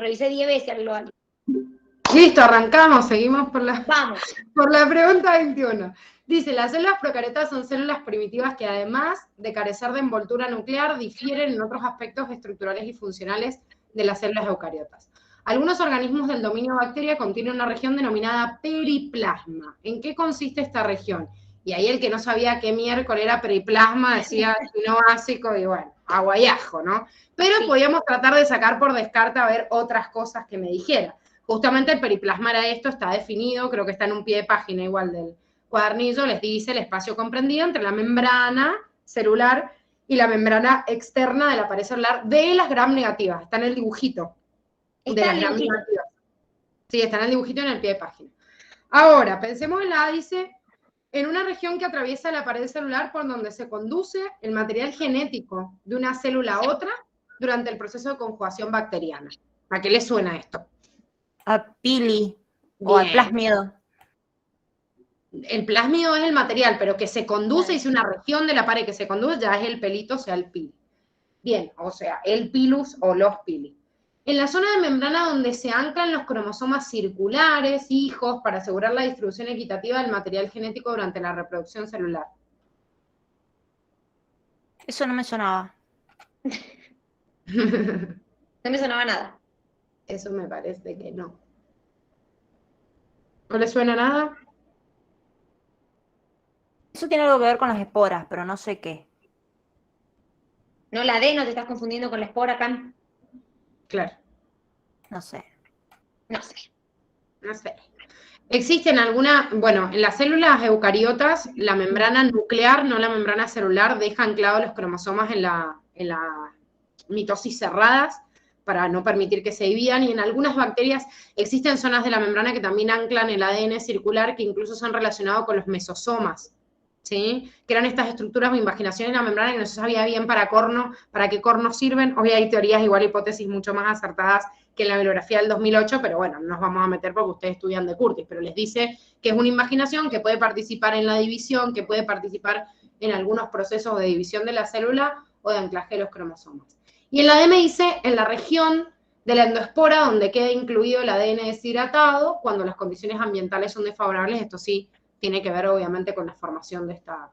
revisé 10 veces al global. Listo, arrancamos, seguimos Vamos. por la pregunta 21. Dice, las células procariotas son células primitivas que además de carecer de envoltura nuclear, difieren en otros aspectos estructurales y funcionales de las células eucariotas. Algunos organismos del dominio bacteria contienen una región denominada periplasma. ¿En qué consiste esta región? Y ahí el que no sabía qué miércoles era periplasma decía no básico y bueno, agua y ajo, ¿no? Pero Sí. podíamos tratar de sacar por descarte a ver otras cosas que me dijera. Justamente el periplasma era esto, está definido, creo que está en un pie de página igual del cuadernillo, les dice el espacio comprendido entre la membrana celular y la membrana externa de la pared celular de las gram negativas. Está en el dibujito. Está el dibujito. Sí, está en el dibujito en el pie de página. Ahora, pensemos en la, dice, en una región que atraviesa la pared celular por donde se conduce el material genético de una célula a otra durante el proceso de conjugación bacteriana. ¿A qué le suena esto? A pili o al plásmido. El plásmido es el material, pero que se conduce, y si una región de la pared que se conduce, ya es el pelito, o sea, el pili. Bien, o sea, el pilus o los pili. En la zona de membrana donde se anclan los cromosomas circulares, hijos, para asegurar la distribución equitativa del material genético durante la reproducción celular. Eso no me sonaba. No me sonaba nada. Eso me parece que no. ¿No le suena nada? Eso tiene algo que ver con las esporas, pero no sé qué. No, la D, no te estás confundiendo con la espora, Cam. Claro. No sé. No sé. No sé. Existen algunas, bueno, en las células eucariotas, la membrana nuclear, no la membrana celular, deja anclados los cromosomas en la mitosis cerradas para no permitir que se dividan, y en algunas bacterias existen zonas de la membrana que también anclan el ADN circular, que incluso se han relacionado con los mesosomas, ¿sí? Que eran estas estructuras o imaginaciones en la membrana que no se sabía bien para qué cornos sirven. Hoy hay teorías, igual hipótesis mucho más acertadas que en la bibliografía del 2008, pero bueno, no nos vamos a meter porque ustedes estudian de Curtis, pero les dice que es una imaginación que puede participar en la división, que puede participar en algunos procesos de división de la célula o de anclaje de los cromosomas. Y en la D me dice, en la región de la endoespora, donde queda incluido el ADN deshidratado, cuando las condiciones ambientales son desfavorables. Esto sí tiene que ver, obviamente, con la formación de esta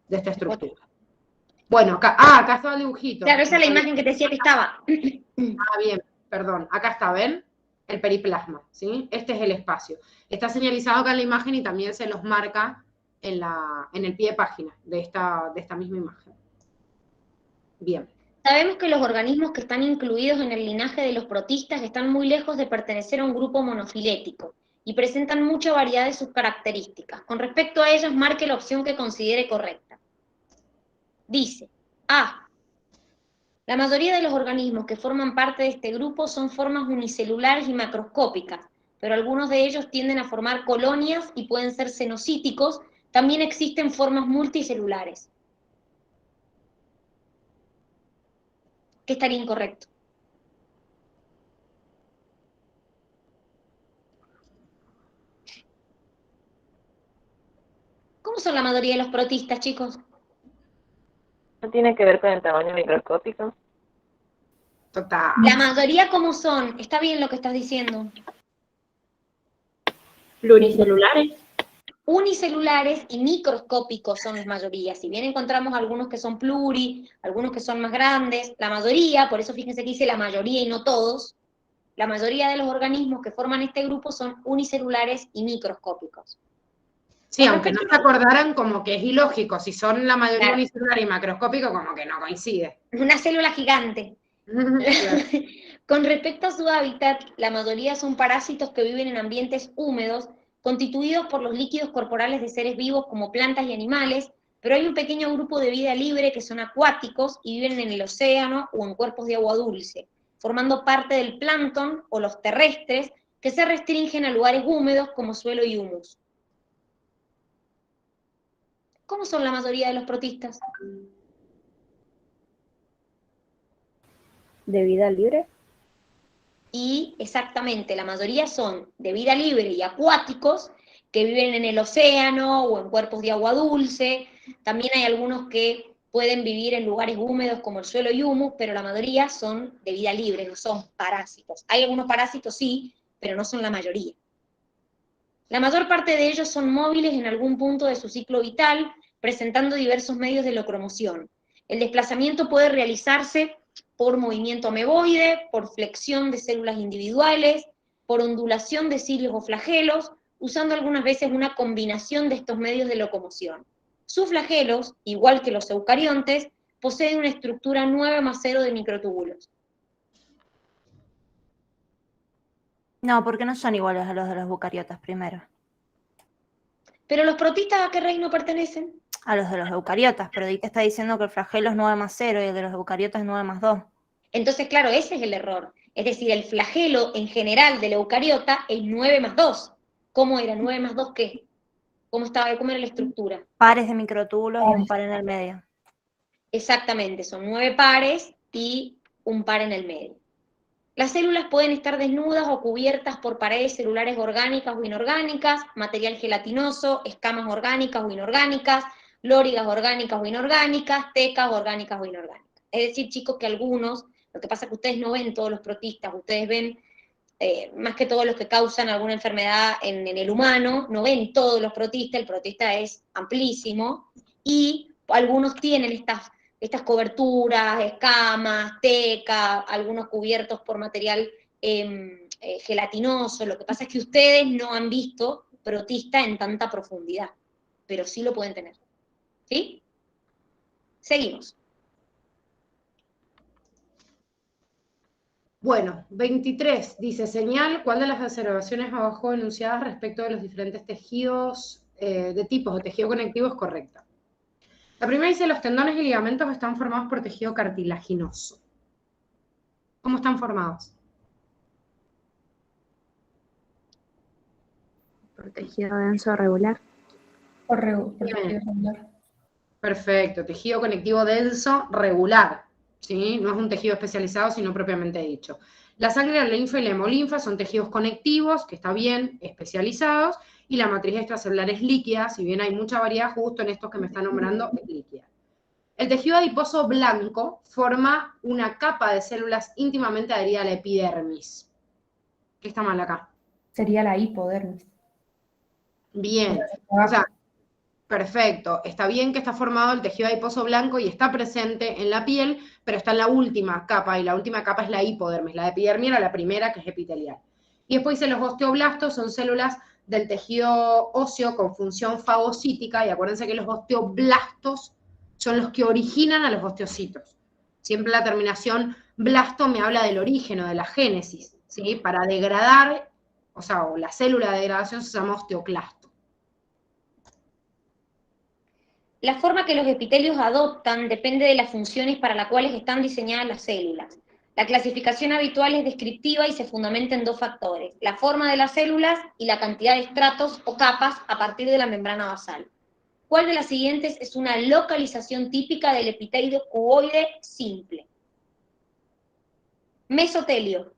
estructura. Bueno, acá estaba el dibujito. Claro, esa es la imagen que te decía que estaba. Ah, bien, perdón. Acá está, ¿ven? El periplasma, ¿sí? Este es el espacio. Está señalizado acá en la imagen y también se los marca en el pie de página de esta misma imagen. Bien. Sabemos que los organismos que están incluidos en el linaje de los protistas están muy lejos de pertenecer a un grupo monofilético y presentan mucha variedad de sus características. Con respecto a ellos, marque la opción que considere correcta. Dice, A. La mayoría de los organismos que forman parte de este grupo son formas unicelulares y macroscópicas, pero algunos de ellos tienden a formar colonias y pueden ser cenocíticos. También existen formas multicelulares. ¿Qué estaría incorrecto? ¿Cómo son la mayoría de los protistas, chicos? ¿No tiene que ver con el tamaño microscópico? Total. La mayoría, ¿cómo son? Está bien lo que estás diciendo. Pluricelulares. Unicelulares y microscópicos son las mayorías. Si bien encontramos algunos que son algunos que son más grandes, la mayoría, por eso fíjense que dice la mayoría y no todos, la mayoría de los organismos que forman este grupo son unicelulares y microscópicos. Sí, aunque no se acordaran, como que es ilógico. Si son la mayoría Claro. unicelular y macroscópico, como que no coincide. Una célula gigante. Claro. Con respecto a su hábitat, la mayoría son parásitos que viven en ambientes húmedos, constituidos por los líquidos corporales de seres vivos como plantas y animales, pero hay un pequeño grupo de vida libre que son acuáticos y viven en el océano o en cuerpos de agua dulce, formando parte del plancton o los terrestres, que se restringen a lugares húmedos como suelo y humus. ¿Cómo son la mayoría de los protistas? ¿De vida libre? Y exactamente, la mayoría son de vida libre y acuáticos, que viven en el océano o en cuerpos de agua dulce. También hay algunos que pueden vivir en lugares húmedos como el suelo y humus, pero la mayoría son de vida libre, no son parásitos. Hay algunos parásitos sí, pero no son la mayoría. La mayor parte de ellos son móviles en algún punto de su ciclo vital, presentando diversos medios de locomoción. El desplazamiento puede realizarse por movimiento ameboide, por flexión de células individuales, por ondulación de cilios o flagelos, usando algunas veces una combinación de estos medios de locomoción. Sus flagelos, igual que los eucariontes, poseen una estructura 9+0 de microtúbulos. No, porque no son iguales a los de los eucariotas primero. Pero los protistas, ¿a qué reino pertenecen? A los de los eucariotas, pero ahí te está diciendo que el flagelo es 9+0 y el de los eucariotas es 9+2. Entonces, claro, ese es el error. Es decir, el flagelo en general del eucariota es 9+2. ¿Cómo era? ¿9+2 qué? ¿Cómo era la estructura? Pares de microtúbulos y un par en el medio. Exactamente, son 9 pares y un par en el medio. Las células pueden estar desnudas o cubiertas por paredes celulares orgánicas o inorgánicas, material gelatinoso, escamas orgánicas o inorgánicas, lórigas orgánicas o inorgánicas, tecas orgánicas o inorgánicas. Es decir, chicos, que algunos, lo que pasa es que ustedes no ven todos los protistas, ustedes ven más que todos los que causan alguna enfermedad en el humano, no ven todos los protistas, el protista es amplísimo, y algunos tienen estas coberturas, escamas, teca, algunos cubiertos por material gelatinoso. Lo que pasa es que ustedes no han visto protista en tanta profundidad, pero sí lo pueden tener. ¿Sí? Seguimos. Bueno, 23 dice, señal, ¿cuál de las observaciones abajo enunciadas respecto de los diferentes tejidos, de tipos de tejido conectivo es correcta? La primera dice, los tendones y ligamentos están formados por tejido cartilaginoso. ¿Cómo están formados? Por tejido denso regular. Por tejido regular. Perfecto, tejido conectivo denso regular. ¿Sí? No es un tejido especializado, sino propiamente dicho. La sangre, la linfa y la hemolinfa son tejidos conectivos, que está bien, especializados, y la matriz extracelular es líquida, si bien hay mucha variedad, justo en estos que me están nombrando, es líquida. El tejido adiposo blanco forma una capa de células íntimamente adherida a la epidermis. ¿Qué está mal acá? Sería la hipodermis. Bien, o sea, perfecto, está bien que está formado el tejido adiposo blanco y está presente en la piel, pero está en la última capa, y la última capa es la hipodermis. La epidermis era la primera, que es epitelial. Y después dice los osteoblastos, son células del tejido óseo con función fagocítica, y acuérdense que los osteoblastos son los que originan a los osteocitos. Siempre la terminación blasto me habla del origen o de la génesis, ¿sí? Para degradar, o la célula de degradación se llama osteoclasto. La forma que los epitelios adoptan depende de las funciones para las cuales están diseñadas las células. La clasificación habitual es descriptiva y se fundamenta en dos factores: la forma de las células y la cantidad de estratos o capas a partir de la membrana basal. ¿Cuál de las siguientes es una localización típica del epitelio cuboide simple? Mesotelio.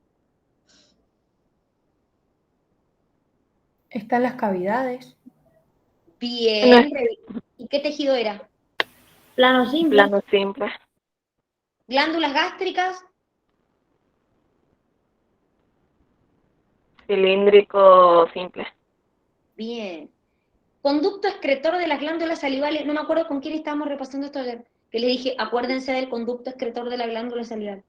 Están las cavidades. Bien. ¿Y qué tejido era? Plano simple. Plano simple. ¿Glándulas gástricas? Cilíndrico simple. Bien. Conducto excretor de las glándulas salivales. No me acuerdo con quién estábamos repasando esto ayer, que le dije, acuérdense del conducto excretor de la glándula salival.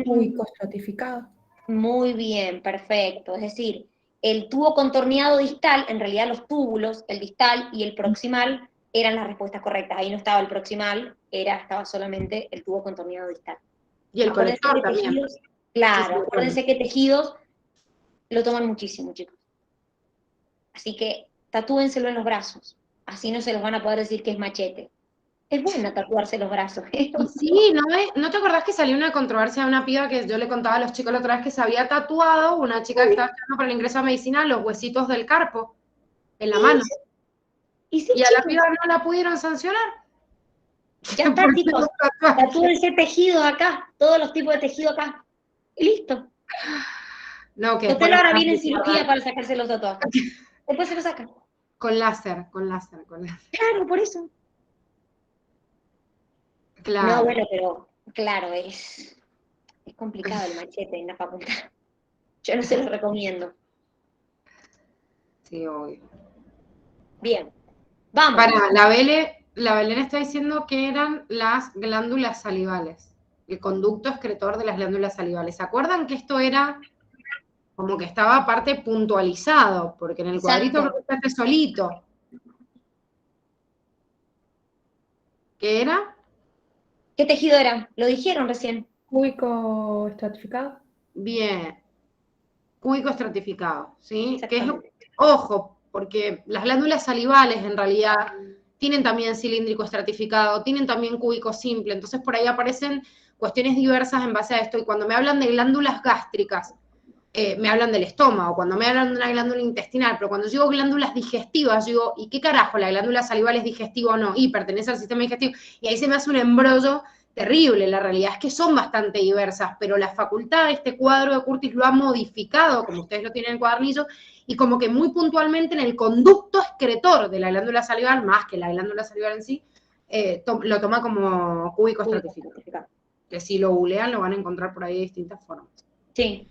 Cúbico estratificado. Muy bien, perfecto. Es decir, el tubo contorneado distal, en realidad los túbulos, el distal y el proximal, eran las respuestas correctas. Ahí no estaba el proximal, estaba solamente el tubo contorneado distal. Y el Acuérdense colector que también. tejidos, claro, Sí, acuérdense que tejidos lo toman muchísimo, chicos. Así que tatúenselo en los brazos. Así no se los van a poder decir que es machete. Es buena tatuarse los brazos. Y sí, ¿no te acordás que salió una controversia de una piba que yo le contaba a los chicos la otra vez que se había tatuado, una chica que estaba estudiando para el ingreso a medicina, los huesitos del carpo en la mano? Y sí, Y a chicos, la piba no la pudieron sancionar. ya está, Por chicos. los tatuajes. Tatúense tejido acá, todos los tipos de tejido acá. Y listo. No, que Usted después ahora nos viene en van a cirugía acordar. para sacarse los tatuajes. Después se los sacan. Con láser. Claro, por eso. Claro. No, bueno, pero claro, es complicado el machete en la facultad. Yo no se lo recomiendo. Sí, obvio. Bien, vamos. Para, la Belén está diciendo que eran las glándulas salivales, el conducto excretor de las glándulas salivales. ¿Se acuerdan que esto era como que estaba aparte puntualizado? Porque en el cuadrito Exacto. creo que está solito. ¿Qué era? ¿Qué tejido era? Lo dijeron recién. Cúbico estratificado. Bien. Cúbico estratificado, ¿sí? Que es, Exactamente. ojo, porque las glándulas salivales en realidad tienen también cilíndrico estratificado, tienen también cúbico simple, entonces por ahí aparecen cuestiones diversas en base a esto, y cuando me hablan de glándulas gástricas, me hablan del estómago, cuando me hablan de una glándula intestinal, pero cuando digo glándulas digestivas, digo, ¿y qué carajo? ¿La glándula salival es digestiva o no? Y pertenece al sistema digestivo, y ahí se me hace un embrollo terrible. La realidad es que son bastante diversas, pero la facultad, este cuadro de Curtis lo ha modificado, como ustedes lo tienen en el cuadernillo, y como que muy puntualmente en el conducto excretor de la glándula salival, más que la glándula salival en sí, lo toma como cúbico estratificado. Que si lo googlean lo van a encontrar por ahí de distintas formas. Sí.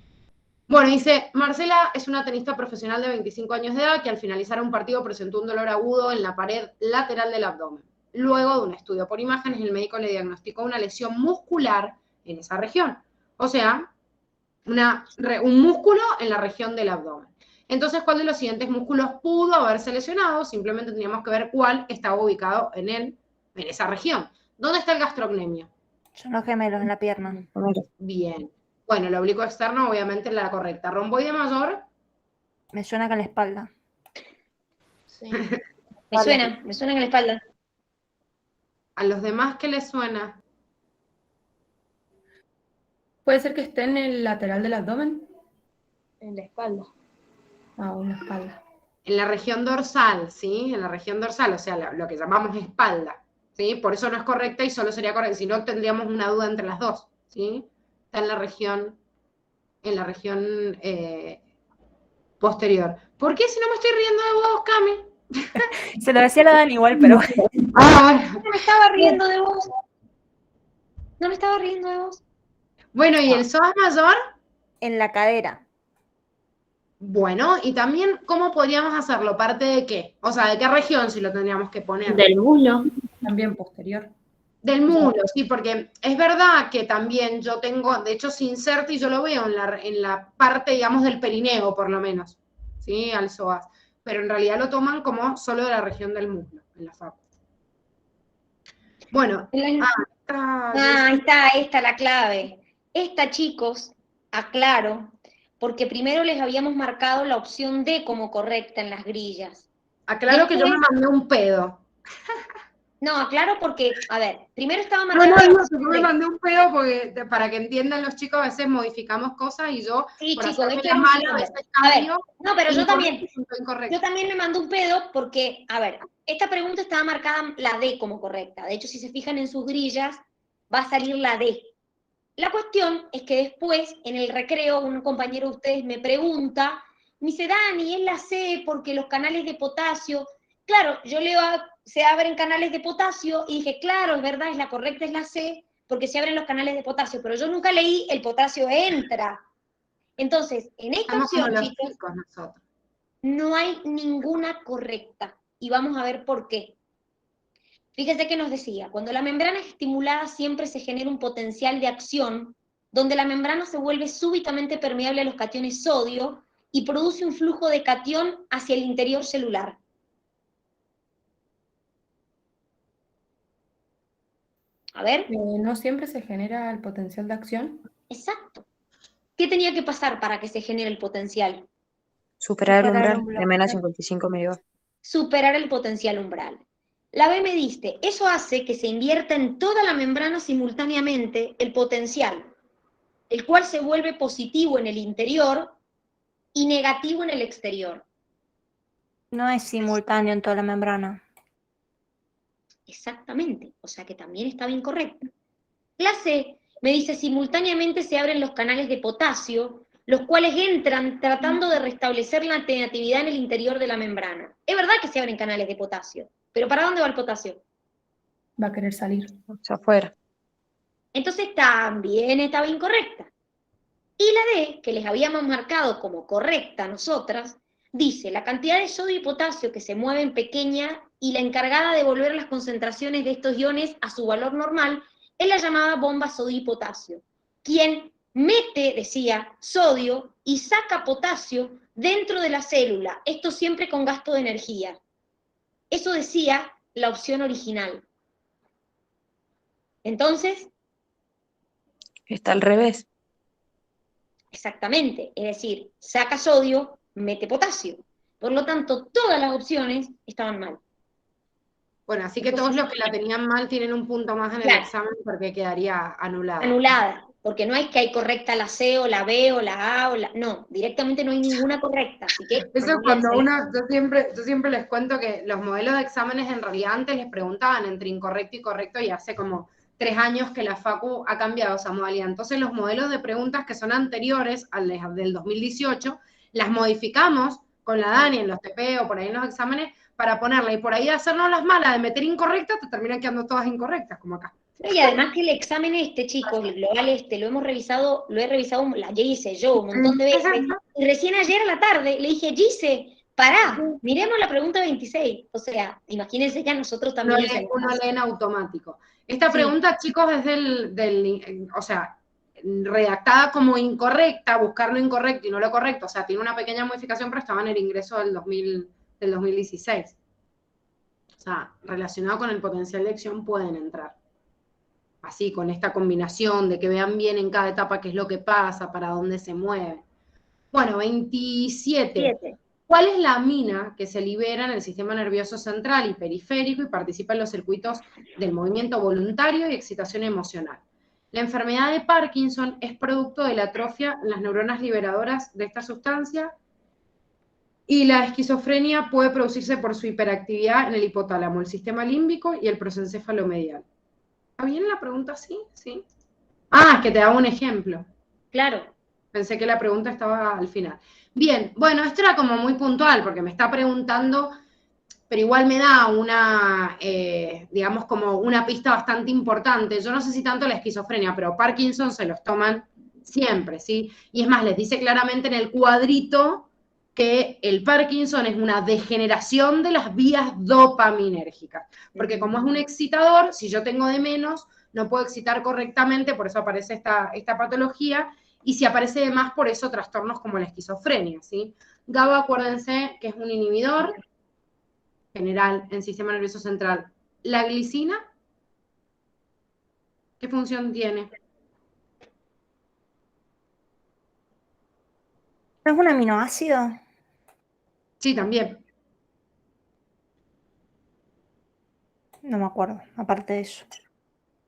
Bueno, dice, Marcela es una tenista profesional de 25 años de edad que al finalizar un partido presentó un dolor agudo en la pared lateral del abdomen. Luego de un estudio por imágenes, el médico le diagnosticó una lesión muscular en esa región. O sea, un músculo en la región del abdomen. Entonces, ¿cuál de los siguientes músculos pudo haberse lesionado? Simplemente teníamos que ver cuál estaba ubicado en esa región. ¿Dónde está el gastrocnemio? Son los gemelos en la pierna. Bien. Bueno, el oblicuo externo obviamente es la correcta. Romboide mayor. Me suena que en la espalda. Sí. Me suena en la espalda. ¿A los demás qué les suena? ¿Puede ser que esté en el lateral del abdomen? En la espalda. Ah, o en la espalda. En la región dorsal, ¿sí? En la región dorsal, o sea, lo que llamamos espalda, ¿sí? Por eso no es correcta y solo sería correcta, si no tendríamos una duda entre las dos, ¿sí? Está en la región posterior. ¿Por qué si no me estoy riendo de vos, Cami? Se lo decía la Dan igual, pero Ah, No me estaba riendo de vos. No me estaba riendo de vos. bueno, ¿y el psoas mayor? en la cadera. Bueno, y también, ¿cómo podríamos hacerlo? ¿Parte de qué? O sea, ¿de qué región si lo tendríamos que poner? Del muslo. También posterior. Del muslo, sí, porque es verdad que también yo tengo, de hecho se inserta y yo lo veo en la parte, digamos, del perineo, por lo menos, ¿sí? Al psoas. Pero en realidad lo toman como solo de la región del muslo, en la facu. Bueno, Ahí está, esta la clave. Esta, chicos, aclaro, porque primero les habíamos marcado la opción D como correcta en las grillas. aclaro que yo me mandé un pedo. No, aclaro porque, a ver, primero estaba No, marcada la no, opción yo me D. mandé un pedo porque, para que entiendan los chicos, a veces modificamos cosas y yo, Sí, por chicos, hacerme esto la era un mala, a quilombo. veces A ver, cambio. no, pero yo también. Incorrecto. Yo también me mandé un pedo porque, a ver, esta pregunta estaba marcada la D como correcta. De hecho, si se fijan en sus grillas, va a salir la D. La cuestión es que después, en el recreo, un compañero de ustedes me pregunta, me dice, Dani, es la C porque los canales de potasio. Claro, yo leo, se abren canales de potasio y dije, claro, es verdad, es la correcta, es la C, porque se abren los canales de potasio, pero yo nunca leí el potasio entra. Entonces, en esta Estamos como opción, los chicos, chicos nosotros. no hay ninguna correcta. Y vamos a ver por qué. Fíjese que nos decía, cuando la membrana es estimulada siempre se genera un potencial de acción donde la membrana se vuelve súbitamente permeable a los cationes sodio y produce un flujo de catión hacia el interior celular. A ver. ¿No siempre se genera el potencial de acción? Exacto. ¿Qué tenía que pasar para que se genere el potencial? Superar el umbral de menos 55 mV. Superar el potencial umbral. La B me diste, eso hace que se invierta en toda la membrana simultáneamente el potencial, el cual se vuelve positivo en el interior y negativo en el exterior. No es simultáneo en toda la membrana. Exactamente, o sea que también estaba incorrecta. La C me dice simultáneamente se abren los canales de potasio, los cuales entran tratando de restablecer la negatividad en el interior de la membrana. Es verdad que se abren canales de potasio, pero ¿para dónde va el potasio? Va a querer salir. O sea, afuera. Entonces también estaba incorrecta. Y la D, que les habíamos marcado como correcta nosotras, dice la cantidad de sodio y potasio que se mueven pequeña y la encargada de volver las concentraciones de estos iones a su valor normal es la llamada bomba sodio y potasio. Quien mete, decía, sodio y saca potasio dentro de la célula, esto siempre con gasto de energía. Eso decía la opción original. Entonces, Está al revés. exactamente, es decir, saca sodio, mete potasio. Por lo tanto, todas las opciones estaban mal. Bueno, así que todos los que la tenían mal tienen un punto más en el Claro. examen porque quedaría anulada. Anulada, porque no hay que hay correcta la C o la B o la A o la... No, directamente no hay ninguna correcta, así que... Eso es cuando yo siempre les cuento que los modelos de exámenes en realidad antes les preguntaban entre incorrecto y correcto y hace como 3 años que la Facu ha cambiado esa modalidad. Entonces los modelos de preguntas que son anteriores al del 2018, las modificamos con la Dani en los TP o por ahí en los exámenes para ponerla y por ahí hacernos las malas de meter incorrectas, te terminan quedando todas incorrectas, como acá. Y además que el examen chicos, el global lo hemos revisado, lo he revisado, la Gise, yo, un montón de veces, y recién ayer a la tarde le dije, Gise, pará, miremos la pregunta 26. O sea, imagínense que a nosotros también Uno lee en automático. Esta pregunta, chicos, es o sea, redactada como incorrecta, buscar lo incorrecto y no lo correcto, o sea, tiene una pequeña modificación, pero estaba en el ingreso del 2016. O sea, relacionado con el potencial de acción pueden entrar. Así, con esta combinación de que vean bien en cada etapa qué es lo que pasa, para dónde se mueve. Bueno, 27. ¿Cuál es la amina que se libera en el sistema nervioso central y periférico y participa en los circuitos del movimiento voluntario y excitación emocional? La enfermedad de Parkinson es producto de la atrofia en las neuronas liberadoras de esta sustancia y la esquizofrenia puede producirse por su hiperactividad en el hipotálamo, el sistema límbico y el prosencéfalo medial. ¿Está bien la pregunta? Sí, sí. Ah, es que te hago un ejemplo. Claro. Pensé que la pregunta estaba al final. Bien, bueno, esto era como muy puntual, porque me está preguntando, pero igual me da una, digamos, como una pista bastante importante. Yo no sé si tanto la esquizofrenia, pero Parkinson se los toman siempre, ¿sí? Y es más, les dice claramente en el cuadrito que el Parkinson es una degeneración de las vías dopaminérgicas. Porque como es un excitador, si yo tengo de menos, no puedo excitar correctamente, por eso aparece esta patología, y si aparece de más, por eso trastornos como la esquizofrenia, ¿sí? GABA, acuérdense que es un inhibidor general en sistema nervioso central. ¿La glicina? ¿Qué función tiene? ¿No es un aminoácido? Sí, también. No me acuerdo, aparte de eso.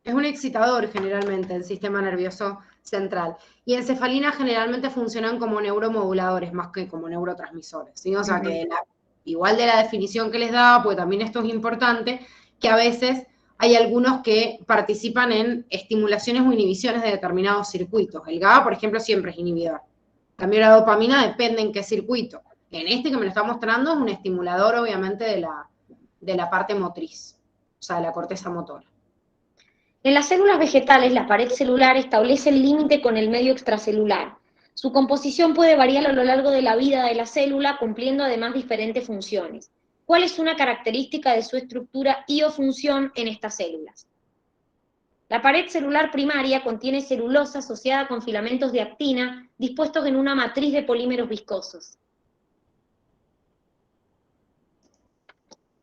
Es un excitador generalmente el sistema nervioso central. Y encefalinas generalmente funcionan como neuromoduladores más que como neurotransmisores, ¿sí? O sea que igual de la definición que les daba, pues también esto es importante, que a veces hay algunos que participan en estimulaciones o inhibiciones de determinados circuitos. El GABA, por ejemplo, siempre es inhibidor. También la dopamina depende en qué circuito. En este que me lo está mostrando es un estimulador, obviamente, de la parte motriz, o sea, de la corteza motora. En las células vegetales, la pared celular establece el límite con el medio extracelular. Su composición puede variar a lo largo de la vida de la célula, cumpliendo además diferentes funciones. ¿Cuál es una característica de su estructura y o función en estas células? La pared celular primaria contiene celulosa asociada con filamentos de actina dispuestos en una matriz de polímeros viscosos.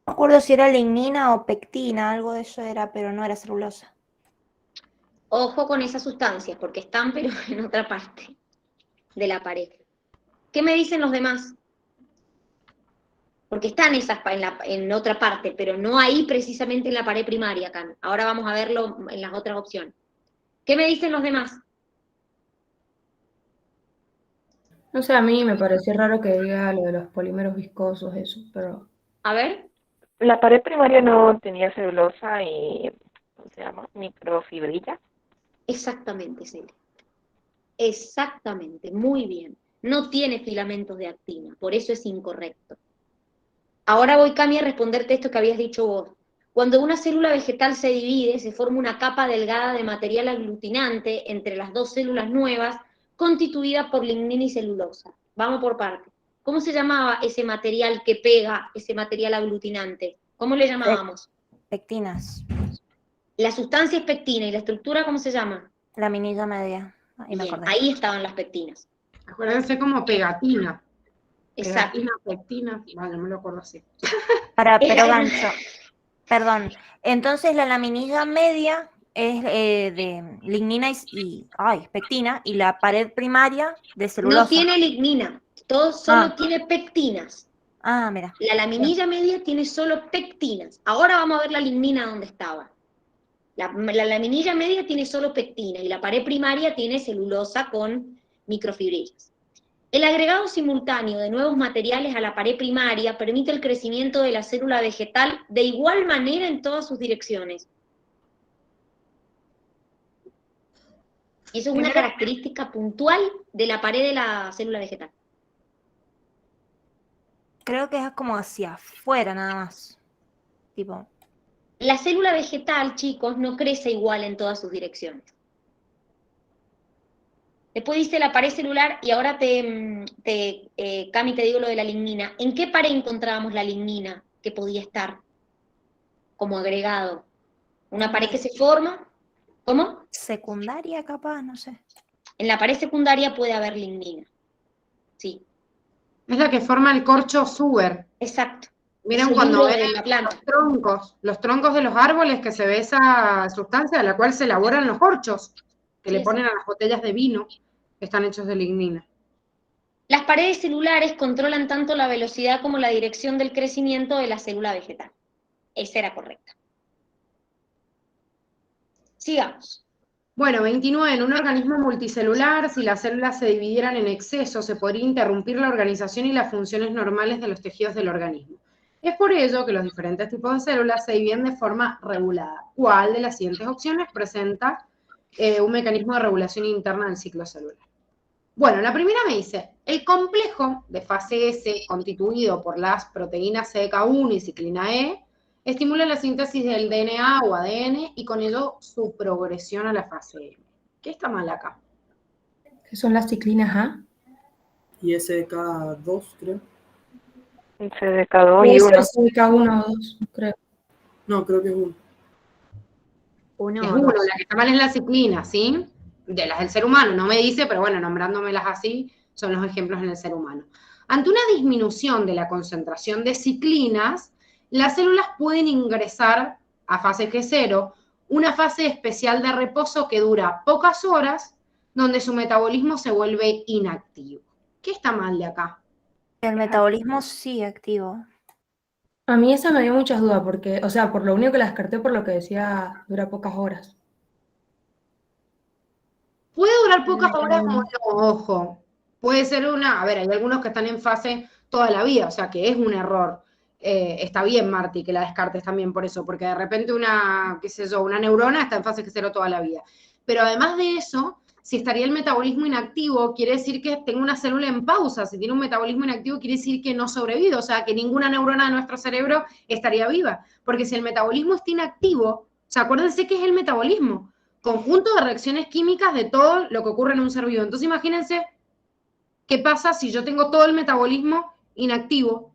No me acuerdo si era lignina o pectina, algo de eso era, pero no era celulosa. Ojo con esas sustancias, porque están pero en otra parte de la pared. ¿Qué me dicen los demás? Porque están esas en otra parte, pero no ahí precisamente en la pared primaria, Can. Ahora vamos a verlo en las otras opciones. ¿Qué me dicen los demás? No sé, a mí me pareció raro que diga lo de los polímeros viscosos, eso, pero... A ver. La pared primaria no tenía celulosa y, ¿cómo se llama? Microfibrilla. Exactamente, Celia. Exactamente, muy bien. No tiene filamentos de actina, por eso es incorrecto. Ahora voy, Cami, a responderte esto que habías dicho vos. Cuando una célula vegetal se divide, se forma una capa delgada de material aglutinante entre las dos células nuevas, constituida por lignina y celulosa. Vamos por partes. ¿Cómo se llamaba ese material que pega, ese material aglutinante? ¿Cómo le llamábamos? Pectinas. La sustancia es pectina, ¿y la estructura cómo se llama? Laminilla media. Ahí me Bien, acordé. ahí estaban las pectinas. Acuérdense como pegatina. Exacto. Pegatina, pectina, vale, me lo acuerdo así. Pero gancho. Perdón. Entonces la laminilla media es de lignina pectina, y la pared primaria de celulosa. No tiene lignina, todo solo tiene pectinas. Ah, mira. La laminilla media tiene solo pectinas. Ahora vamos a ver la lignina donde estaba. La laminilla media tiene solo pectina y la pared primaria tiene celulosa con microfibrillas. El agregado simultáneo de nuevos materiales a la pared primaria permite el crecimiento de la célula vegetal de igual manera en todas sus direcciones. Y eso es una característica puntual de la pared de la célula vegetal. Creo que es como hacia afuera nada más. Tipo. La célula vegetal, chicos, no crece igual en todas sus direcciones. Después dice la pared celular, y ahora Cami, te digo lo de la lignina. ¿En qué pared encontrábamos la lignina que podía estar como agregado? ¿Una pared que se forma? ¿Cómo? Secundaria, capaz, no sé. En la pared secundaria puede haber lignina. Sí. Es la que forma el corcho Suber. Exacto. Miren Es el cuando hilo ven de la planta. los troncos de los árboles, que se ve esa sustancia de la cual se elaboran los corchos, que Sí, le ponen a las botellas de vino, que están hechos de lignina. Las paredes celulares controlan tanto la velocidad como la dirección del crecimiento de la célula vegetal. Esa era correcta. Sigamos. Bueno, 29. En un organismo multicelular, si las células se dividieran en exceso, se podría interrumpir la organización y las funciones normales de los tejidos del organismo. Es por ello que los diferentes tipos de células se dividen de forma regulada. ¿Cuál de las siguientes opciones presenta un mecanismo de regulación interna del ciclo celular? Bueno, la primera me dice, el complejo de fase S, constituido por las proteínas CDK1 y ciclina E, estimula la síntesis del DNA o ADN y con ello su progresión a la fase M. ¿Qué está mal acá? ¿Qué son las ciclinas A? Y SK2, creo. CDK2 y Eso 1. es CDK1 o 2, creo. No, creo que es 1. Es uno, la que está mal es la ciclina, ¿sí? De las del ser humano, no me dice, pero bueno, nombrándomelas así, son los ejemplos en el ser humano. Ante una disminución de la concentración de ciclinas, las células pueden ingresar a fase G0, una fase especial de reposo que dura pocas horas, donde su metabolismo se vuelve inactivo. ¿Qué está mal de acá? El metabolismo sigue activo. A mí esa me dio muchas dudas, porque, o sea, por lo único que la descarté por lo que decía dura pocas horas. Puede durar pocas horas, ojo. Puede ser a ver, hay algunos que están en fase toda la vida, o sea que es un error. Está bien, Marti, que la descartes también por eso, porque de repente una neurona está en fase G0 toda la vida. Pero además de eso, si estaría el metabolismo inactivo, quiere decir que tengo una célula en pausa. Si tiene un metabolismo inactivo, quiere decir que no sobrevive, o sea que ninguna neurona de nuestro cerebro estaría viva. Porque si el metabolismo está inactivo, o sea, acuérdense que es el metabolismo, conjunto de reacciones químicas de todo lo que ocurre en un ser vivo. Entonces imagínense qué pasa si yo tengo todo el metabolismo inactivo.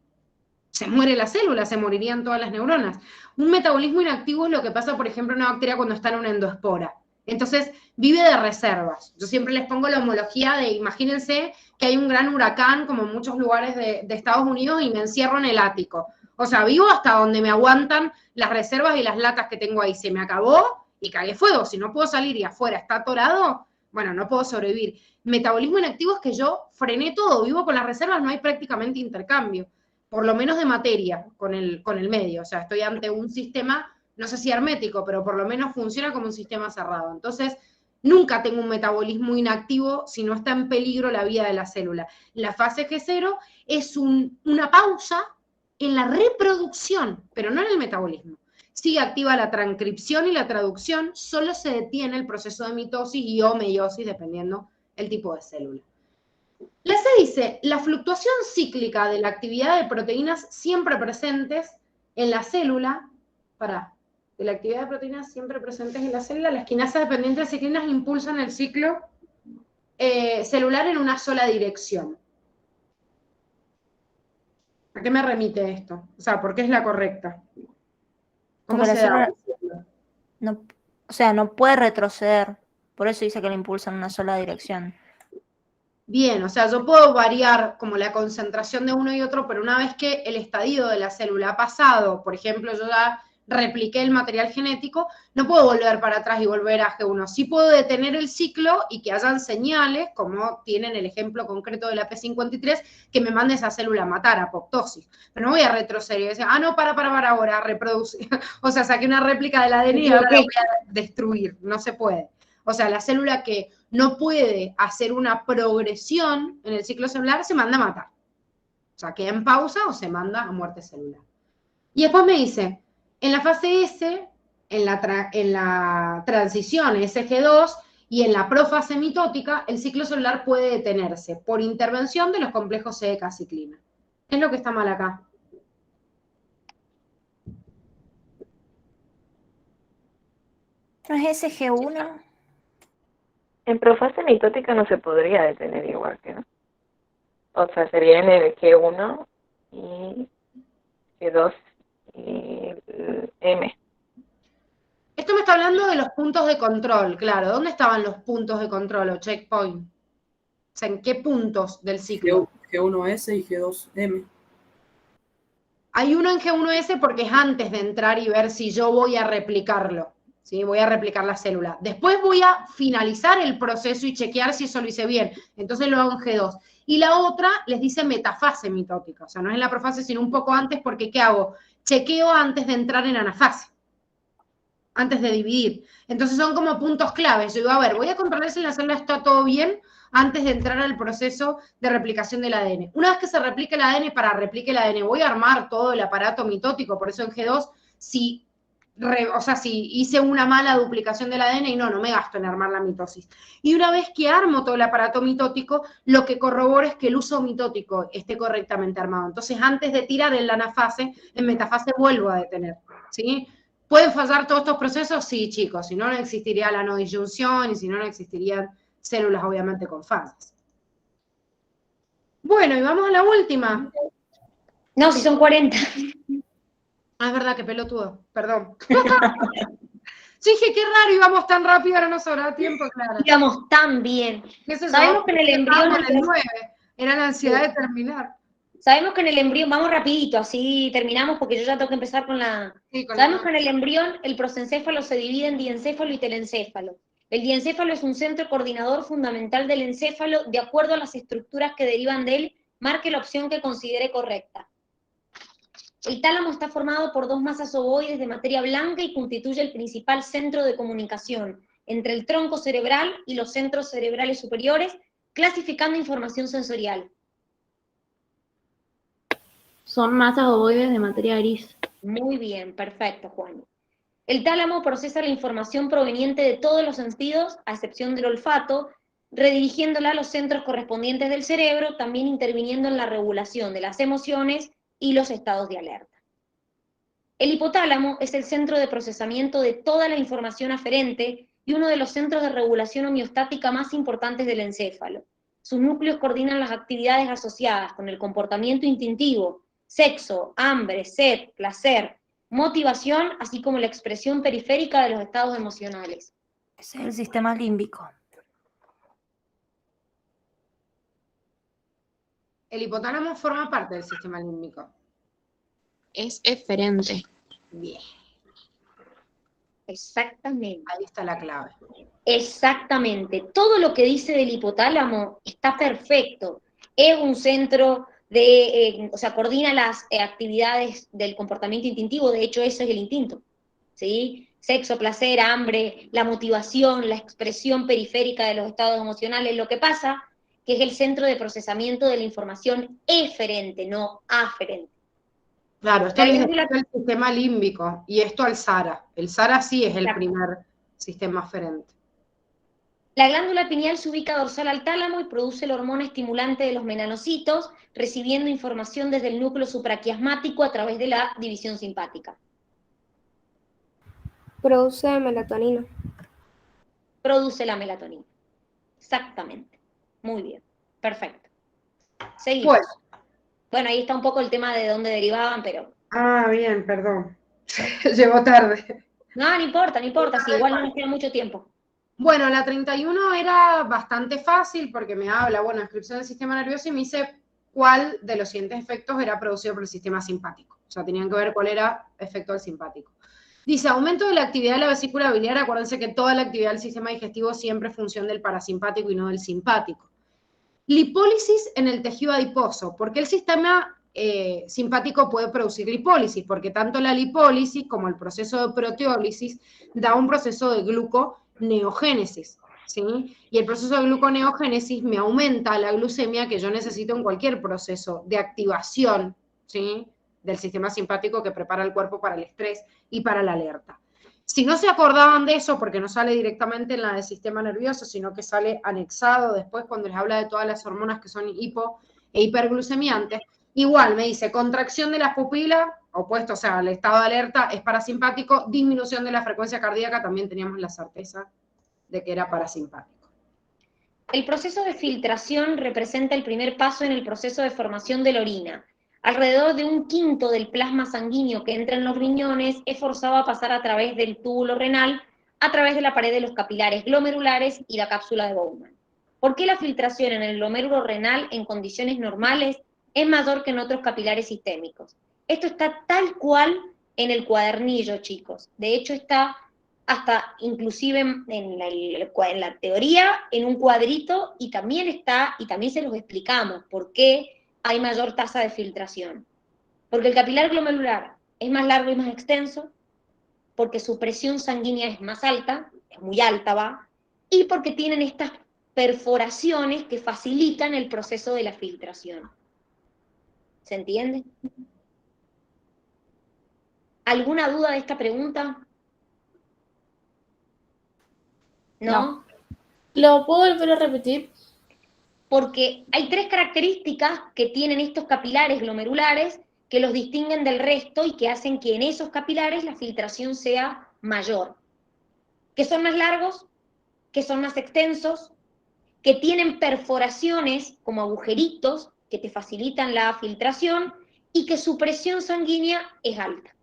Se muere la célula, se morirían todas las neuronas. Un metabolismo inactivo es lo que pasa, por ejemplo, en una bacteria cuando está en una endoespora. Entonces, vive de reservas. Yo siempre les pongo la homología de, imagínense que hay un gran huracán, como en muchos lugares de Estados Unidos, y me encierro en el ático. O sea, vivo hasta donde me aguantan las reservas y las latas que tengo ahí. Se me acabó y cagué fuego. Si no puedo salir y afuera está atorado, bueno, no puedo sobrevivir. Metabolismo inactivo es que yo frené todo, vivo con las reservas, no hay prácticamente intercambio, por lo menos de materia con el medio. O sea, estoy ante un sistema, no sé si hermético, pero por lo menos funciona como un sistema cerrado. Entonces, nunca tengo un metabolismo inactivo si no está en peligro la vida de la célula. La fase G0 es una pausa en la reproducción, pero no en el metabolismo. Sigue activa la transcripción y la traducción, solo se detiene el proceso de mitosis y o meiosis, dependiendo el tipo de célula. La C dice, la fluctuación cíclica de la actividad de proteínas siempre presentes en la célula de la actividad de proteínas siempre presentes en la célula, las quinasas dependientes de ciclinas impulsan el ciclo celular en una sola dirección. ¿A qué me remite esto? O sea, ¿por qué es la correcta? ¿Cómo Porque se la da? célula no, o sea, no puede retroceder. Por eso dice que la impulsa en una sola dirección. Bien, o sea, yo puedo variar como la concentración de uno y otro, pero una vez que el estadio de la célula ha pasado, por ejemplo, yo ya repliqué el material genético, no puedo volver para atrás y volver a G1. Sí puedo detener el ciclo y que hayan señales, como tienen el ejemplo concreto de la P53, que me mande esa célula a matar, apoptosis. Pero no voy a retroceder y decir, no, para ahora, reproducir. O sea, saqué una réplica del ADN y ahora la voy a destruir. No se puede. O sea, la célula que no puede hacer una progresión en el ciclo celular se manda a matar. O sea, queda en pausa o se manda a muerte celular. Y después me dice, en la fase S, en la transición SG2 y en la profase mitótica, el ciclo celular puede detenerse por intervención de los complejos C de K-ciclina. ¿Qué es lo que está mal acá? ¿No es SG1? En profase mitótica no se podría detener igual que, ¿no? O sea, sería en el G1 y G2 y M. Esto me está hablando de los puntos de control, claro. ¿Dónde estaban los puntos de control o checkpoint? O sea, ¿en qué puntos del ciclo? G1S y G2M. Hay uno en G1S porque es antes de entrar y ver si yo voy a replicarlo. ¿Sí? Voy a replicar la célula. Después voy a finalizar el proceso y chequear si eso lo hice bien. Entonces lo hago en G2. Y la otra les dice metafase mitótica. O sea, no es en la profase, sino un poco antes, porque ¿qué hago? Chequeo antes de entrar en anafase. Antes de dividir. Entonces son como puntos claves. Yo digo, a ver, voy a controlar si en la célula está todo bien antes de entrar al proceso de replicación del ADN. Una vez que se replique el ADN, para replique el ADN, voy a armar todo el aparato mitótico, por eso en G2, si hice una mala duplicación del ADN, y no me gasto en armar la mitosis. Y una vez que armo todo el aparato mitótico, lo que corroboro es que el uso mitótico esté correctamente armado. Entonces, antes de tirar en la anafase, en metafase vuelvo a detener, ¿sí? ¿Pueden fallar todos estos procesos? Sí, chicos, si no, no existiría la no disyunción y si no, no existirían células, obviamente, con fallas. Bueno, y vamos a la última. No, si son 40. Es verdad, que pelotudo, perdón. Yo dije, qué raro, íbamos tan rápido, ahora no sobraba tiempo, claro. Íbamos tan bien. Sabemos que en el embrión... Era la ansiedad de terminar. Sabemos que en el embrión, vamos rapidito, así terminamos porque yo ya tengo que empezar con la... Sabemos que en el embrión el prosencéfalo se divide en diencéfalo y telencéfalo. El diencéfalo es un centro coordinador fundamental del encéfalo. De acuerdo a las estructuras que derivan de él, marque la opción que considere correcta. El tálamo está formado por dos masas ovoides de materia blanca y constituye el principal centro de comunicación entre el tronco cerebral y los centros cerebrales superiores, clasificando información sensorial. Son masas ovoides de materia gris. Muy bien, perfecto, Juan. El tálamo procesa la información proveniente de todos los sentidos, a excepción del olfato, redirigiéndola a los centros correspondientes del cerebro, también interviniendo en la regulación de las emociones y los estados de alerta. El hipotálamo es el centro de procesamiento de toda la información aferente y uno de los centros de regulación homeostática más importantes del encéfalo. Sus núcleos coordinan las actividades asociadas con el comportamiento instintivo, sexo, hambre, sed, placer, motivación, así como la expresión periférica de los estados emocionales. Ese es el sistema límbico. El hipotálamo forma parte del sistema límbico. Es eferente. Bien. Exactamente. Ahí está la clave. Exactamente. Todo lo que dice del hipotálamo está perfecto. Es un centro de, coordina las actividades del comportamiento instintivo, de hecho eso es el instinto, ¿sí? Sexo, placer, hambre, la motivación, la expresión periférica de los estados emocionales. Lo que pasa que es el centro de procesamiento de la información eferente, no aferente. Claro, esto es el sistema límbico y esto al SARA. El SARA sí es el primer sistema aferente. La glándula pineal se ubica dorsal al tálamo y produce la hormona estimulante de los melanocitos, recibiendo información desde el núcleo supraquiasmático a través de la división simpática. Produce melatonina. Produce la melatonina. Exactamente. Muy bien. Perfecto. Seguimos. Bueno, ahí está un poco el tema de dónde derivaban, pero... Ah, bien, perdón. Llegó tarde. No, no importa, si igual no nos queda mucho tiempo. Bueno, la 31 era bastante fácil porque me habla, bueno, descripción del sistema nervioso y me dice cuál de los siguientes efectos era producido por el sistema simpático. O sea, tenían que ver cuál era efecto del simpático. Dice, aumento de la actividad de la vesícula biliar. Acuérdense que toda la actividad del sistema digestivo siempre es función del parasimpático y no del simpático. Lipólisis en el tejido adiposo. ¿Por qué el sistema simpático puede producir lipólisis? Porque tanto la lipólisis como el proceso de proteólisis da un proceso de gluconeogénesis, ¿sí? Y el proceso de gluconeogénesis me aumenta la glucemia que yo necesito en cualquier proceso de activación, ¿sí?, del sistema simpático que prepara el cuerpo para el estrés y para la alerta. Si no se acordaban de eso, porque no sale directamente en la del sistema nervioso, sino que sale anexado después cuando les habla de todas las hormonas que son hipo e hiperglucemiantes, igual me dice contracción de las pupilas, opuesto, o sea, el estado de alerta es parasimpático, disminución de la frecuencia cardíaca, también teníamos la certeza de que era parasimpático. El proceso de filtración representa el primer paso en el proceso de formación de la orina. Alrededor de 1/5 del plasma sanguíneo que entra en los riñones es forzado a pasar a través del túbulo renal, a través de la pared de los capilares glomerulares y la cápsula de Bowman. ¿Por qué la filtración en el glomérulo renal en condiciones normales es mayor que en otros capilares sistémicos? Esto está tal cual en el cuadernillo, chicos. De hecho, está hasta inclusive en la teoría, en un cuadrito, y también se los explicamos por qué hay mayor tasa de filtración. Porque el capilar glomerular es más largo y más extenso, porque su presión sanguínea es más alta, es muy alta, va, y porque tienen estas perforaciones que facilitan el proceso de la filtración. ¿Se entiende? ¿Alguna duda de esta pregunta? ¿No? ¿Lo puedo volver a repetir? Porque hay 3 características que tienen estos capilares glomerulares que los distinguen del resto y que hacen que en esos capilares la filtración sea mayor. Que son más largos, que son más extensos, que tienen perforaciones como agujeritos que te facilitan la filtración y que su presión sanguínea es alta.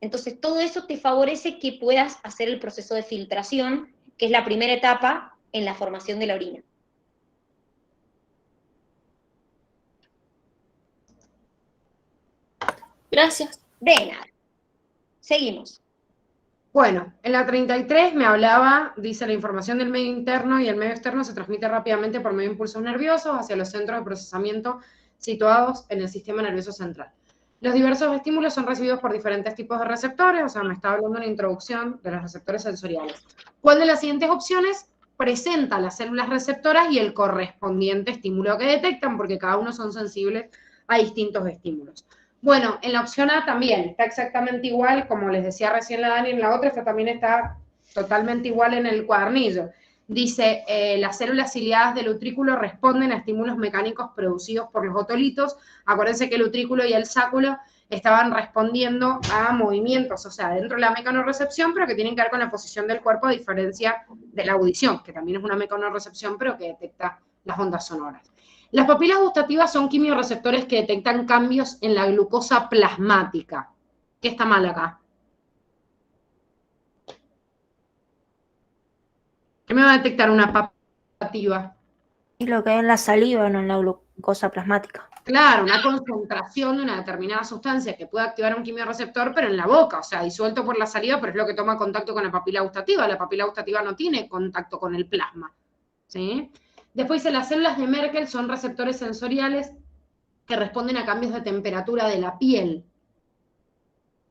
Entonces todo eso te favorece que puedas hacer el proceso de filtración, que es la primera etapa en la formación de la orina. Gracias. De nada. Seguimos. Bueno, en la 33 me hablaba, dice, la información del medio interno y el medio externo se transmite rápidamente por medio de impulsos nerviosos hacia los centros de procesamiento situados en el sistema nervioso central. Los diversos estímulos son recibidos por diferentes tipos de receptores, o sea, me está hablando una introducción de los receptores sensoriales. ¿Cuál de las siguientes opciones presenta las células receptoras y el correspondiente estímulo que detectan? Porque cada uno son sensibles a distintos estímulos. Bueno, en la opción A también está exactamente igual, como les decía recién la Dani, en la otra, esta también está totalmente igual en el cuadernillo. Dice, las células ciliadas del utrículo responden a estímulos mecánicos producidos por los otolitos. Acuérdense que el utrículo y el sáculo estaban respondiendo a movimientos, o sea, dentro de la mecanorrecepción, pero que tienen que ver con la posición del cuerpo, a diferencia de la audición, que también es una mecanorrecepción, pero que detecta las ondas sonoras. Las papilas gustativas son quimiorreceptores que detectan cambios en la glucosa plasmática. ¿Qué está mal acá? ¿Qué me va a detectar una papila gustativa? Y lo que hay en la saliva, no en la glucosa plasmática. Claro, una concentración de una determinada sustancia que puede activar un quimiorreceptor, pero en la boca, o sea, disuelto por la saliva, pero es lo que toma contacto con la papila gustativa. La papila gustativa no tiene contacto con el plasma, ¿sí? Después dice, las células de Merkel son receptores sensoriales que responden a cambios de temperatura de la piel.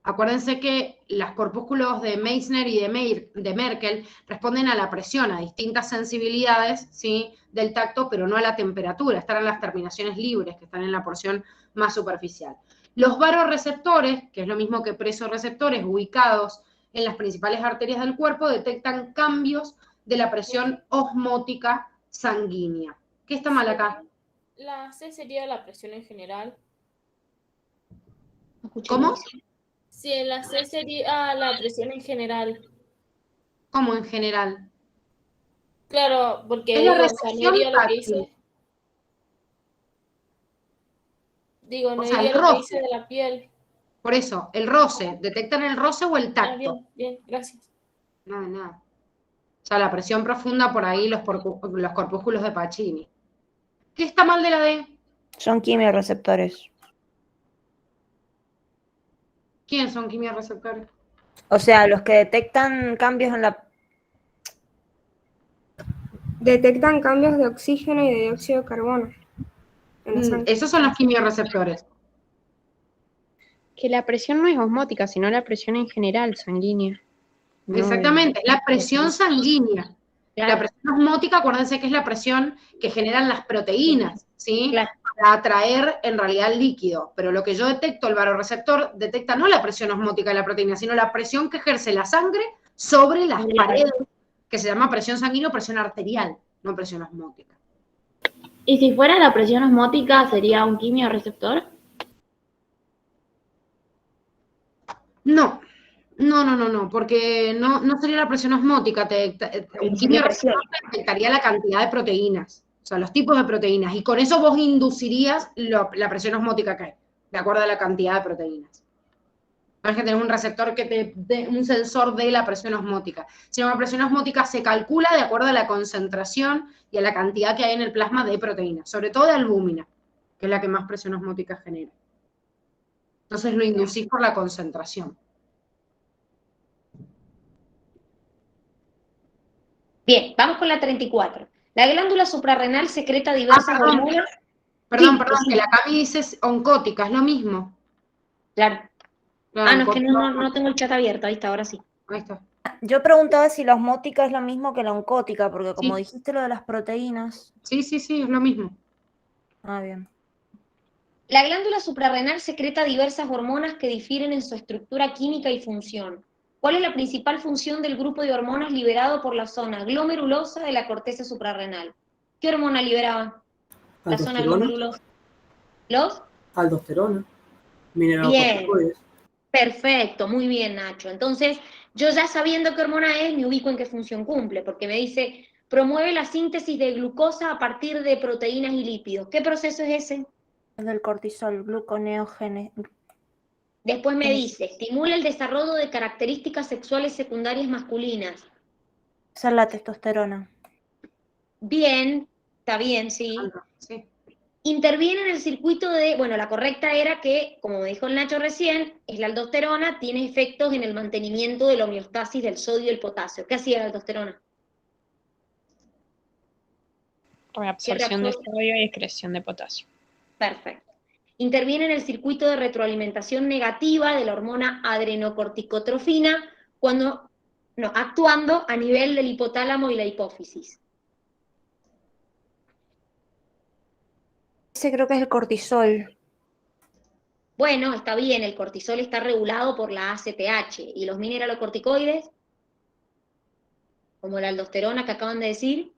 Acuérdense que los corpúsculos de Meissner y de Merkel responden a la presión, a distintas sensibilidades, ¿sí?, del tacto, pero no a la temperatura. Están en las terminaciones libres, que están en la porción más superficial. Los varoreceptores, que es lo mismo que presoreceptores, ubicados en las principales arterias del cuerpo, detectan cambios de la presión osmótica sanguínea. ¿Qué está mal acá? La C sería la presión en general. ¿Cómo? Sí, la C sería la presión en general. como en general. Claro, porque Es la digo, recepción Neria lo que táctil. dice. Digo, O sea, Neria el lo que dice roce. de la piel. Por eso, el roce. ¿Detectan el roce o el Ah, tacto? bien, bien, gracias. Nada, nada. O sea, la presión profunda por ahí, los corpúsculos de Pacini. ¿Qué está mal de la D? Son quimiorreceptores. ¿Quiénes son quimiorreceptores? O sea, los que detectan cambios en la... Detectan cambios de oxígeno y de dióxido de carbono en la sangre. Esos son los quimiorreceptores. Que la presión no es osmótica, sino la presión en general sanguínea. No, Exactamente, es la presión sanguínea. La presión osmótica, acuérdense que es la presión que generan las proteínas, ¿sí? Claro. Para atraer en realidad el líquido. Pero lo que yo detecto, el baroreceptor detecta no la presión osmótica de la proteína, sino la presión que ejerce la sangre sobre las paredes, que se llama presión sanguínea o presión arterial, no presión osmótica. ¿Y si fuera la presión osmótica, sería un quimiorreceptor? No, porque no sería la presión osmótica, un quimiorreceptor te detectaría la cantidad de proteínas, o sea, los tipos de proteínas, y con eso vos inducirías la presión osmótica que hay, de acuerdo a la cantidad de proteínas. No es que tenés un receptor que te dé un sensor de la presión osmótica, sino que la presión osmótica se calcula de acuerdo a la concentración y a la cantidad que hay en el plasma de proteínas, sobre todo de albúmina, que es la que más presión osmótica genera. Entonces lo inducís por la concentración. Bien, vamos con la 34. La glándula suprarrenal secreta diversas hormonas. Perdón, Sí. que la Cami dice oncótica, es lo mismo. Claro. Claro, No, es que no tengo el chat abierto, ahí está, ahora sí. Ahí está. Yo preguntaba si la osmótica es lo mismo que la oncótica, porque como Sí. dijiste lo de las proteínas. Sí, es lo mismo. Ah, bien. La glándula suprarrenal secreta diversas hormonas que difieren en su estructura química y función. ¿Cuál es la principal función del grupo de hormonas liberado por la zona glomerulosa de la corteza suprarrenal? ¿Qué hormona liberaba la zona glomerulosa? ¿Los? Aldosterona. Bien, Mineralocorticoides. perfecto, muy bien, Nacho. Entonces, yo ya sabiendo qué hormona es, me ubico en qué función cumple, porque me dice, promueve la síntesis de glucosa a partir de proteínas y lípidos. ¿Qué proceso es ese? El del cortisol, gluconeogénesis. Después me dice, estimula el desarrollo de características sexuales secundarias masculinas. Esa es la testosterona. Bien, está bien, sí. Sí. Interviene en el circuito de, bueno, la correcta era que, como me dijo el Nacho recién, es la aldosterona, tiene efectos en el mantenimiento de la homeostasis del sodio y el potasio. ¿Qué hacía la aldosterona? Reabsorción de sodio y excreción de potasio. Perfecto. Interviene en el circuito de retroalimentación negativa de la hormona adrenocorticotrofina actuando a nivel del hipotálamo y la hipófisis. Ese creo que es el cortisol. Bueno, está bien, el cortisol está regulado por la ACTH. ¿Y los mineralocorticoides? Como la aldosterona que acaban de decir,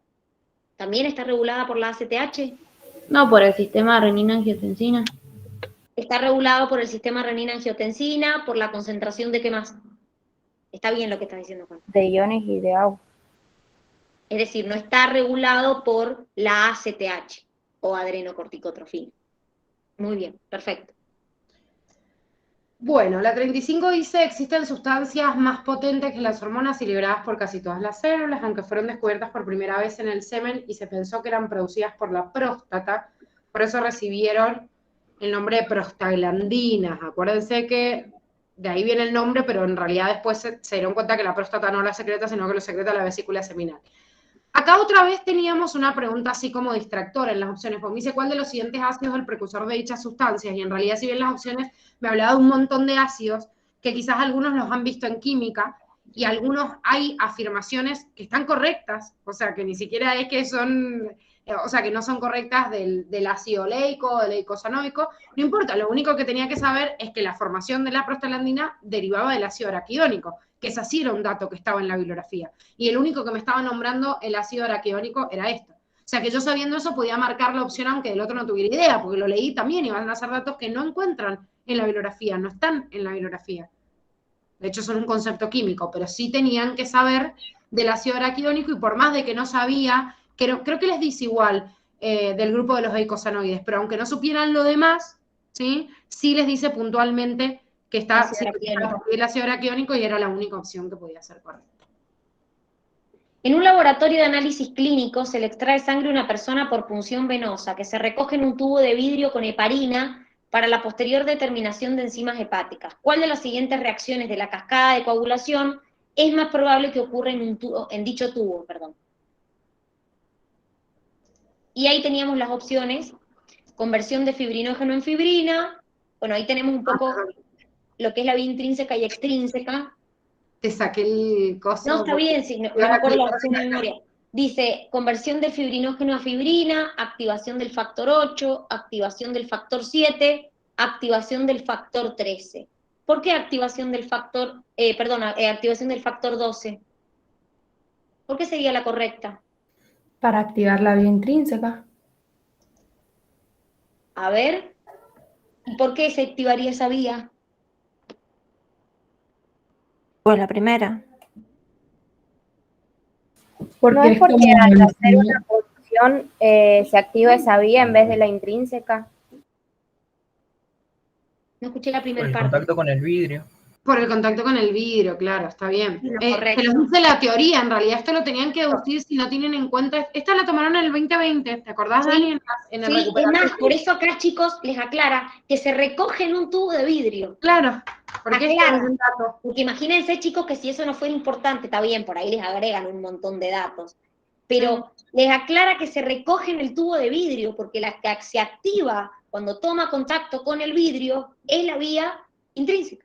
¿también está regulada por la ACTH? No, por el sistema renina-angiotensina. Está regulado por el sistema renina-angiotensina, por la concentración de ¿qué más? Está bien lo que está diciendo Juan. De iones y de agua. Es decir, no está regulado por la ACTH o adrenocorticotrofina. Muy bien, perfecto. Bueno, la 35 dice, existen sustancias más potentes que las hormonas y liberadas por casi todas las células, aunque fueron descubiertas por primera vez en el semen y se pensó que eran producidas por la próstata, por eso recibieron el nombre de prostaglandinas. Acuérdense que de ahí viene el nombre, pero en realidad después se dieron cuenta que la próstata no la secreta, sino que lo secreta la vesícula seminal. Acá otra vez teníamos una pregunta así como distractora en las opciones, porque me dice cuál de los siguientes ácidos es el precursor de dichas sustancias, y en realidad si bien las opciones me hablaba de un montón de ácidos, que quizás algunos los han visto en química, y algunos hay afirmaciones que están correctas, o sea, que ni siquiera es que son, o sea, que no son correctas del ácido oleico o del eicosanoico, no importa, lo único que tenía que saber es que la formación de la prostaglandina derivaba del ácido araquidónico, que ese sí era un dato que estaba en la bibliografía, y el único que me estaba nombrando el ácido araquidónico era esto. O sea que yo sabiendo eso podía marcar la opción aunque del otro no tuviera idea, porque lo leí también y van a ser datos que no encuentran en la bibliografía, no están en la bibliografía. De hecho son un concepto químico, pero sí tenían que saber del ácido araquidónico, y por más de que no sabía, creo que les dice igual del grupo de los eicosanoides, pero aunque no supieran lo demás, ¿sí? Sí les dice puntualmente que está el ácido araquidónico y era la única opción que podía ser correcta. En un laboratorio de análisis clínico se le extrae sangre a una persona por punción venosa, que se recoge en un tubo de vidrio con heparina para la posterior determinación de enzimas hepáticas. ¿Cuál de las siguientes reacciones de la cascada de coagulación es más probable que ocurra en dicho tubo? Y ahí teníamos las opciones: conversión de fibrinógeno en fibrina. Bueno, ahí tenemos un poco lo que es la vía intrínseca y extrínseca. Te saqué el coso. No, está bien, sí, no me acuerdo la opción de memoria. Dice, conversión de fibrinógeno a fibrina, activación del factor 8, activación del factor 7, activación del factor 13. ¿Por qué activación del factor, activación del factor 12? ¿Por qué sería la correcta? Para activar la vía intrínseca. A ver, ¿y por qué se activaría esa vía? Pues la primera. Porque ¿No es porque al hacer una punción se activa esa vía en vez de la intrínseca? No escuché la primera Por el parte. contacto con el vidrio. Por el contacto con el vidrio, claro, está bien. Correcto. Te lo dice la teoría, en realidad esto lo tenían que deducir si no tienen en cuenta. Esta la tomaron en el 2020, ¿te acordás, Sí, Dani? En el sí, es recuperatorio. más, por eso acá, chicos, les aclara que se recoge en un tubo de vidrio. Claro, porque Aclara. es un dato. Porque imagínense, chicos, que si eso no fuera importante, está bien, por ahí les agregan un montón de datos, pero les aclara que se recoge en el tubo de vidrio, porque la que se activa cuando toma contacto con el vidrio es la vía intrínseca.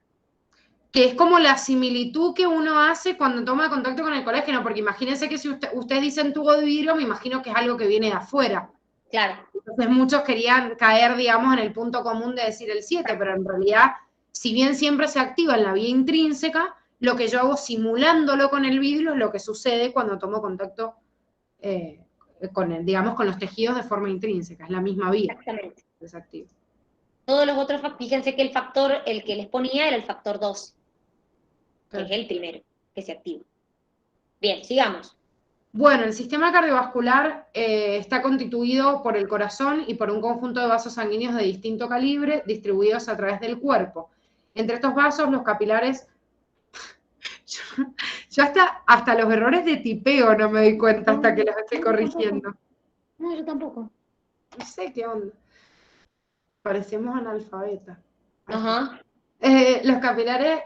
Que es como la similitud que uno hace cuando toma contacto con el colágeno, porque imagínense que si ustedes dicen tubo de vidrio, me imagino que es algo que viene de afuera. Claro. Entonces muchos querían caer, digamos, en el punto común de decir el 7, pero en realidad, si bien siempre se activa en la vía intrínseca, lo que yo hago simulándolo con el vidrio es lo que sucede cuando tomo contacto con los tejidos de forma intrínseca, es la misma vía. Exactamente. Que se activa. Todos los otros, fíjense que el que les ponía era el factor 2, que es el primero que se activa. Bien, sigamos. Bueno, el sistema cardiovascular está constituido por el corazón y por un conjunto de vasos sanguíneos de distinto calibre distribuidos a través del cuerpo. Entre estos vasos, los capilares... Yo hasta los errores de tipeo no me doy cuenta hasta que los estoy corrigiendo. No, yo tampoco. No sé qué onda. Parecemos analfabetas. Ajá. Los capilares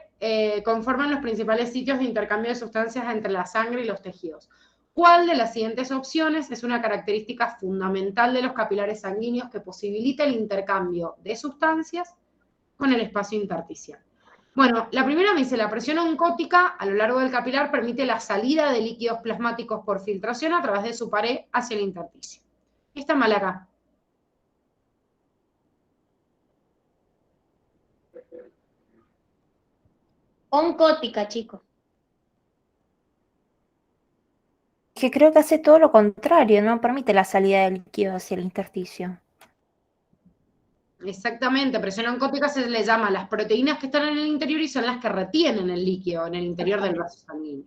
conforman los principales sitios de intercambio de sustancias entre la sangre y los tejidos. ¿Cuál de las siguientes opciones es una característica fundamental de los capilares sanguíneos que posibilita el intercambio de sustancias con el espacio intersticial? Bueno, la primera me dice, la presión oncótica a lo largo del capilar permite la salida de líquidos plasmáticos por filtración a través de su pared hacia el intersticio. Está mal acá. Oncótica, chicos. Que creo que hace todo lo contrario, no permite la salida de líquido hacia el intersticio. Exactamente, presión oncótica se le llama a las proteínas que están en el interior y son las que retienen el líquido en el interior del vaso sanguíneo.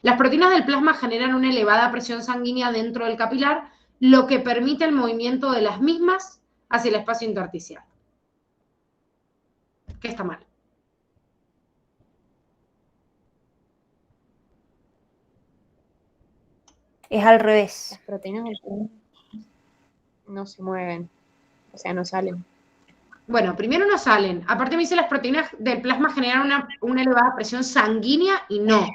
Las proteínas del plasma generan una elevada presión sanguínea dentro del capilar, lo que permite el movimiento de las mismas hacia el espacio intersticial. ¿Qué está mal? Es al revés. Las proteínas del plasma no se mueven, o sea, no salen. Bueno, primero no salen. Aparte me dice las proteínas del plasma generan una elevada presión sanguínea y no.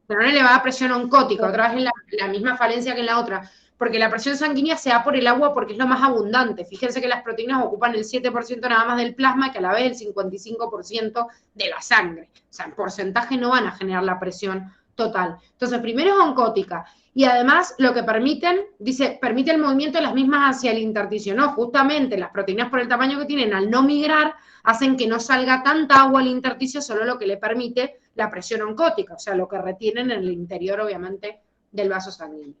Pero una elevada presión oncótica, otra vez en la misma falencia que en la otra. Porque la presión sanguínea se da por el agua porque es lo más abundante. Fíjense que las proteínas ocupan el 7% nada más del plasma, que a la vez el 55% de la sangre. O sea, en porcentaje no van a generar la presión total. Entonces, primero es oncótica. Y además, lo que permiten, dice, permite el movimiento de las mismas hacia el intersticio. No, justamente las proteínas por el tamaño que tienen, al no migrar, hacen que no salga tanta agua al intersticio, solo lo que le permite la presión oncótica, o sea, lo que retienen en el interior, obviamente, del vaso sanguíneo.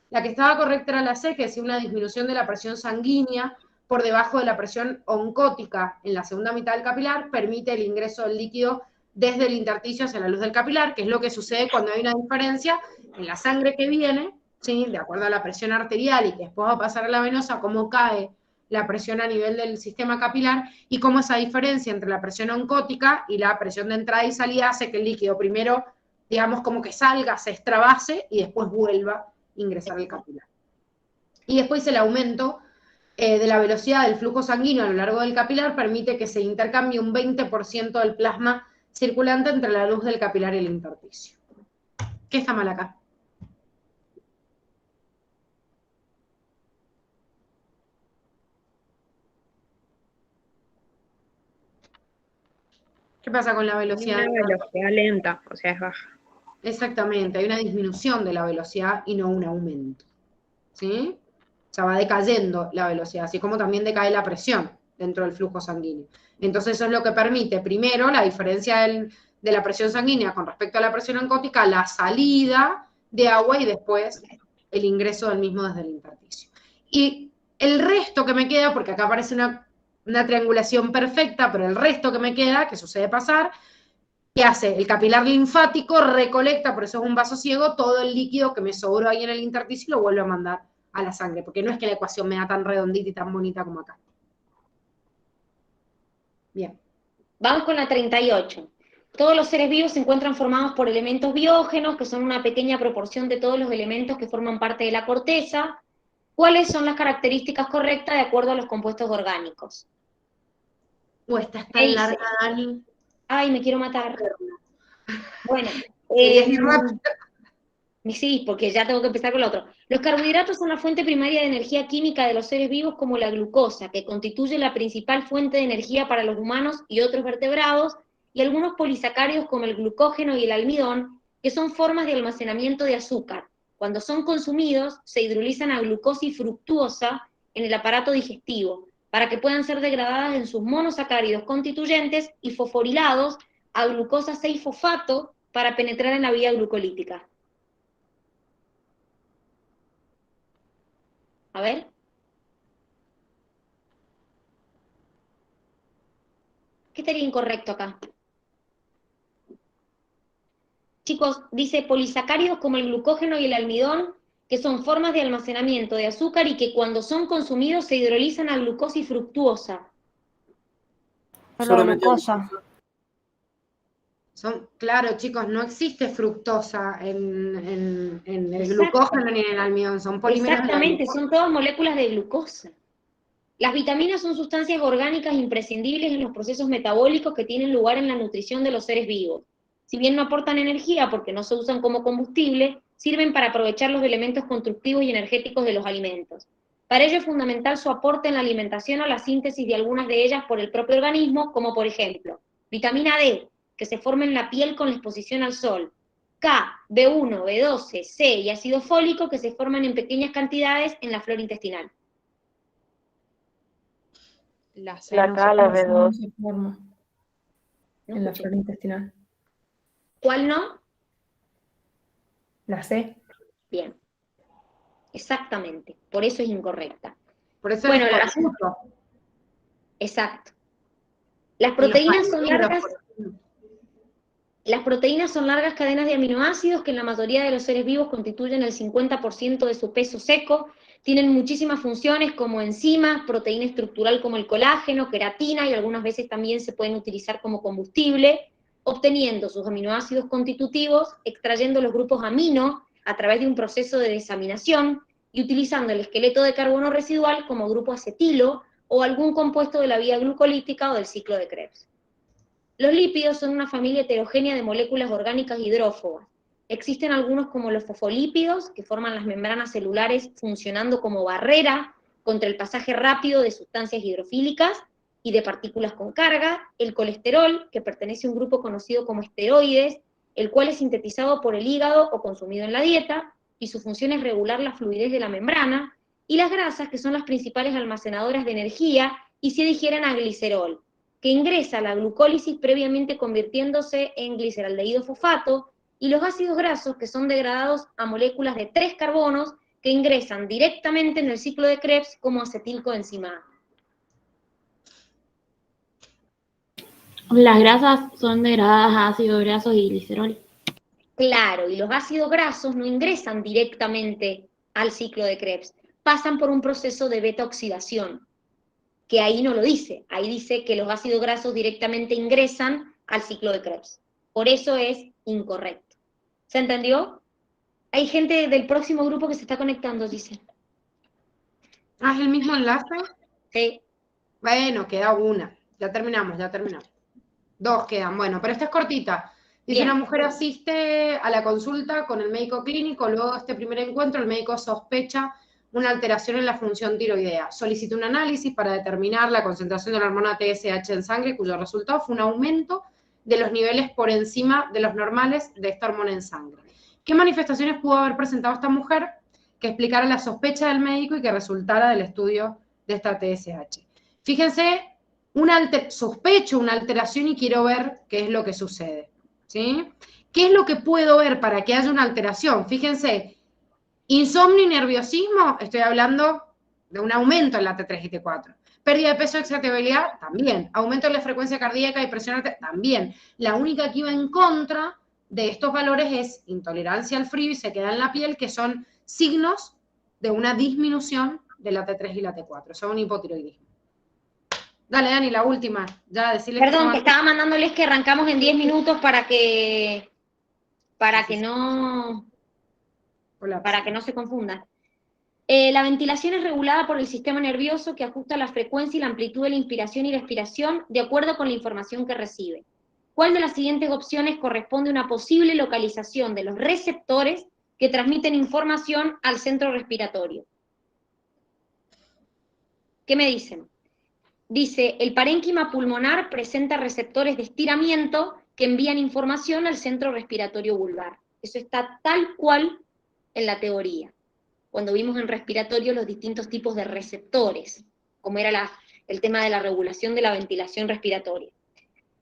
La que estaba correcta era la C, que decía una disminución de la presión sanguínea por debajo de la presión oncótica en la segunda mitad del capilar, permite el ingreso del líquido desde el intersticio hacia la luz del capilar, que es lo que sucede cuando hay una diferencia en la sangre que viene, ¿sí? De acuerdo a la presión arterial y que después va a pasar a la venosa, cómo cae la presión a nivel del sistema capilar y cómo esa diferencia entre la presión oncótica y la presión de entrada y salida hace que el líquido primero, digamos, como que salga, se extravase y después vuelva a ingresar al capilar. Y después el aumento de la velocidad del flujo sanguíneo a lo largo del capilar permite que se intercambie un 20% del plasma circulante entre la luz del capilar y el intersticio. ¿Qué está mal acá? ¿Qué pasa con la velocidad? Una velocidad lenta, o sea, es baja. Exactamente, hay una disminución de la velocidad y no un aumento. ¿Sí? O sea, va decayendo la velocidad, así como también decae la presión dentro del flujo sanguíneo. Entonces eso es lo que permite, primero, la diferencia de la presión sanguínea con respecto a la presión oncótica, la salida de agua y después el ingreso del mismo desde el intersticio. Y el resto que me queda, porque acá aparece una triangulación perfecta, pero el resto que me queda, que sucede pasar, ¿qué hace? El capilar linfático recolecta, por eso es un vaso ciego, todo el líquido que me sobró ahí en el intersticio y lo vuelve a mandar a la sangre, porque no es que la ecuación me da tan redondita y tan bonita como acá. Bien. Vamos con la 38. Todos los seres vivos se encuentran formados por elementos biógenos, que son una pequeña proporción de todos los elementos que forman parte de la corteza. ¿Cuáles son las características correctas de acuerdo a los compuestos orgánicos? Esta es tan larga, Dani. Ay, me quiero matar. Bueno, sí, porque ya tengo que empezar con lo otro. Los carbohidratos son la fuente primaria de energía química de los seres vivos, como la glucosa, que constituye la principal fuente de energía para los humanos y otros vertebrados, y algunos polisacáridos como el glucógeno y el almidón, que son formas de almacenamiento de azúcar. Cuando son consumidos, se hidrolizan a glucosa y fructuosa en el aparato digestivo, para que puedan ser degradadas en sus monosacáridos constituyentes y fosforilados a glucosa 6-fosfato para penetrar en la vía glucolítica. A ver. ¿Qué estaría incorrecto acá? Chicos, dice polisacáridos como el glucógeno y el almidón, que son formas de almacenamiento de azúcar y que cuando son consumidos se hidrolizan a glucosa y fructuosa. Pero glucosa. Claro, chicos, no existe fructosa en el glucógeno ni en el almidón, son polímeros. Exactamente, son todas moléculas de glucosa. Las vitaminas son sustancias orgánicas imprescindibles en los procesos metabólicos que tienen lugar en la nutrición de los seres vivos. Si bien no aportan energía porque no se usan como combustible, sirven para aprovechar los elementos constructivos y energéticos de los alimentos. Para ello es fundamental su aporte en la alimentación o la síntesis de algunas de ellas por el propio organismo, como por ejemplo, vitamina D, que se forma en la piel con la exposición al sol, K, B1, B12, C y ácido fólico, que se forman en pequeñas cantidades en la flora intestinal. La K, la B2. Se forma en la flora intestinal. ¿Cuál no? La C. Bien. Exactamente. Por eso es incorrecta. Por eso bueno, es exacto. Las proteínas son largas. Las proteínas son largas cadenas de aminoácidos que en la mayoría de los seres vivos constituyen el 50% de su peso seco. Tienen muchísimas funciones como enzimas, proteína estructural como el colágeno, queratina, y algunas veces también se pueden utilizar como combustible, obteniendo sus aminoácidos constitutivos, extrayendo los grupos amino a través de un proceso de desaminación y utilizando el esqueleto de carbono residual como grupo acetilo o algún compuesto de la vía glucolítica o del ciclo de Krebs. Los lípidos son una familia heterogénea de moléculas orgánicas hidrófobas. Existen algunos como los fosfolípidos, que forman las membranas celulares funcionando como barrera contra el pasaje rápido de sustancias hidrofílicas y de partículas con carga, el colesterol, que pertenece a un grupo conocido como esteroides, el cual es sintetizado por el hígado o consumido en la dieta, y su función es regular la fluidez de la membrana, y las grasas, que son las principales almacenadoras de energía y se digieren a glicerol, que ingresa a la glucólisis previamente convirtiéndose en gliceraldehído fosfato, y los ácidos grasos, que son degradados a moléculas de 3 carbonos que ingresan directamente en el ciclo de Krebs como acetilcoenzima A. Las grasas son degradadas a ácidos grasos y glicerol. Claro, y los ácidos grasos no ingresan directamente al ciclo de Krebs, pasan por un proceso de beta-oxidación, que ahí no lo dice, ahí dice que los ácidos grasos directamente ingresan al ciclo de Krebs. Por eso es incorrecto. ¿Se entendió? Hay gente del próximo grupo que se está conectando, dice. ¿Ah, es el mismo enlace? Sí. Bueno, queda una. Ya terminamos. 2 quedan. Bueno, pero esta es cortita. Dice, Bien. una mujer asiste a la consulta con el médico clínico, luego de este primer encuentro el médico sospecha una alteración en la función tiroidea. Solicita un análisis para determinar la concentración de la hormona TSH en sangre, cuyo resultado fue un aumento de los niveles por encima de los normales de esta hormona en sangre. ¿Qué manifestaciones pudo haber presentado esta mujer que explicara la sospecha del médico y que resultara del estudio de esta TSH? Fíjense, sospecho una alteración y quiero ver qué es lo que sucede, ¿sí? ¿Qué es lo que puedo ver para que haya una alteración? Fíjense, insomnio y nerviosismo, estoy hablando de un aumento en la T3 y T4. Pérdida de peso, excitabilidad, también. Aumento de la frecuencia cardíaca y presión arterial, también. La única que iba en contra de estos valores es intolerancia al frío y se queda en la piel, que son signos de una disminución de la T3 y la T4. Son un hipotiroidismo. Dale, Dani, la última. Ya, decirles Perdón, que estaba mandándoles que arrancamos en 10 minutos para que no se confundan. La ventilación es regulada por el sistema nervioso que ajusta la frecuencia y la amplitud de la inspiración y la expiración de acuerdo con la información que recibe. ¿Cuál de las siguientes opciones corresponde a una posible localización de los receptores que transmiten información al centro respiratorio? ¿Qué me dicen? Dice, el parénquima pulmonar presenta receptores de estiramiento que envían información al centro respiratorio vulvar. Eso está tal cual en la teoría, cuando vimos en respiratorio los distintos tipos de receptores, como era el tema de la regulación de la ventilación respiratoria.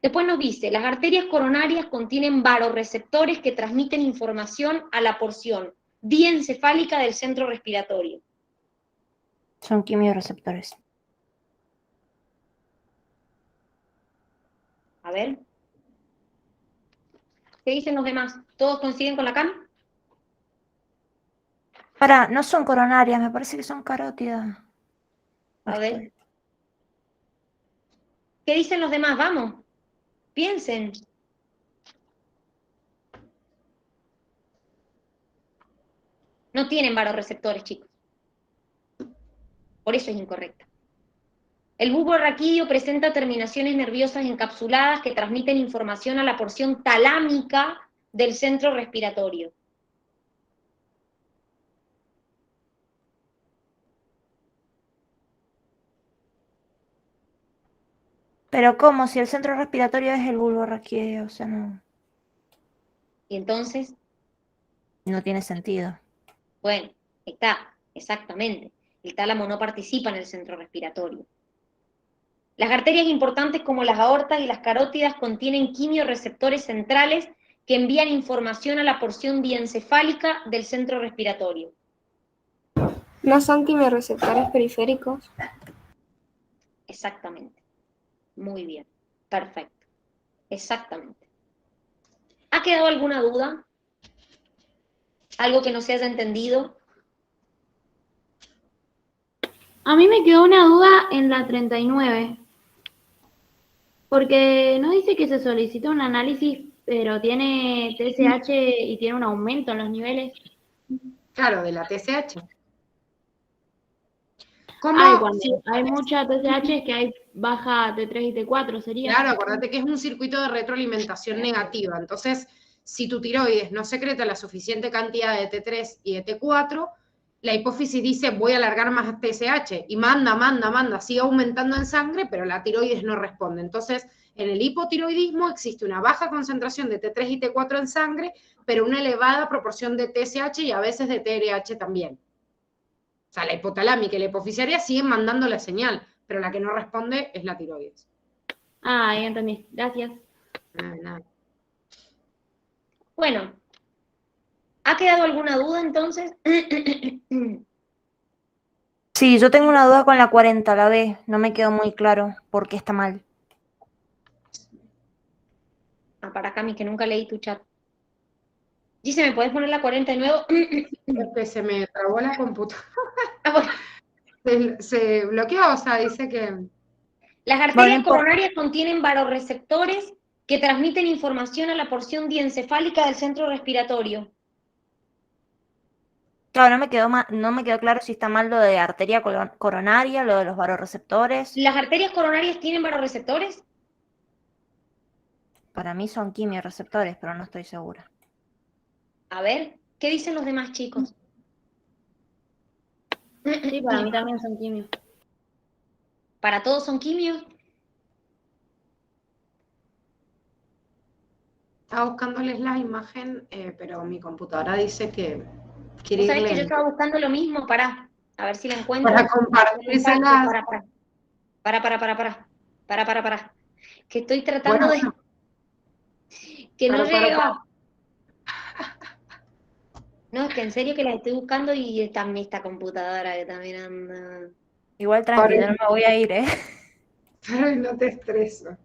Después nos dice, las arterias coronarias contienen varoreceptores que transmiten información a la porción diencefálica del centro respiratorio. Son quimiorreceptores. A ver. ¿Qué dicen los demás? ¿Todos coinciden con la CAM? No son coronarias, me parece que son carótidas. A ver. ¿Qué dicen los demás? Vamos. Piensen. No tienen varoreceptores, chicos. Por eso es incorrecta. El bulbo raquídeo presenta terminaciones nerviosas encapsuladas que transmiten información a la porción talámica del centro respiratorio. Pero ¿cómo? Si el centro respiratorio es el bulbo raquídeo, o sea, no. ¿Y entonces? No tiene sentido. Bueno, está, exactamente. El tálamo no participa en el centro respiratorio. Las arterias importantes como las aortas y las carótidas contienen quimiorreceptores centrales que envían información a la porción diencefálica del centro respiratorio. ¿No son quimiorreceptores periféricos? Exactamente. Muy bien. Perfecto. Exactamente. ¿Ha quedado alguna duda? ¿Algo que no se haya entendido? A mí me quedó una duda en la 39. Porque no dice que se solicita un análisis, pero tiene TSH y tiene un aumento en los niveles. Claro, de la TSH. Cuando hay mucha TSH es que hay baja T3 y T4, sería. Claro, acuérdate que es un circuito de retroalimentación negativa. Entonces, si tu tiroides no secreta la suficiente cantidad de T3 y de T4, la hipófisis dice, voy a alargar más TSH, y manda, sigue aumentando en sangre, pero la tiroides no responde. Entonces, en el hipotiroidismo existe una baja concentración de T3 y T4 en sangre, pero una elevada proporción de TSH y a veces de TRH también. O sea, la hipotalámica y la hipofisiaria siguen mandando la señal, pero la que no responde es la tiroides. Ah, ya entendí. Gracias. Nada. Bueno, ¿ha quedado alguna duda entonces? Sí, yo tengo una duda con la 40, la B. No me quedó muy claro por qué está mal. Para Cami, que nunca leí tu chat. Gise, ¿me podés poner la 40 de nuevo? Es que se me trabó la computadora. Ah, bueno. Se bloqueó, o sea, dice que... Las Bueno, arterias no importa. coronarias contienen varoreceptores que transmiten información a la porción diencefálica del centro respiratorio. Claro, no me quedó claro si está mal lo de arteria coronaria, lo de los varoreceptores. ¿Las arterias coronarias tienen varoreceptores? Para mí son quimiorreceptores, pero no estoy segura. A ver, ¿qué dicen los demás chicos? Sí, para mí también son quimios. ¿Para todos son quimios? Estaba buscándoles la imagen, pero mi computadora dice que quiere Vos ir sabés que yo lento. estaba buscando lo mismo, pará, a ver si la encuentro. Para compartírselas. Para. Que estoy tratando Bueno, de... Que no para. llega. No, es que en serio que la estoy buscando y también esta computadora que también anda... Igual tranquilo, no me voy a ir, ¿eh? Ay, no te estreso.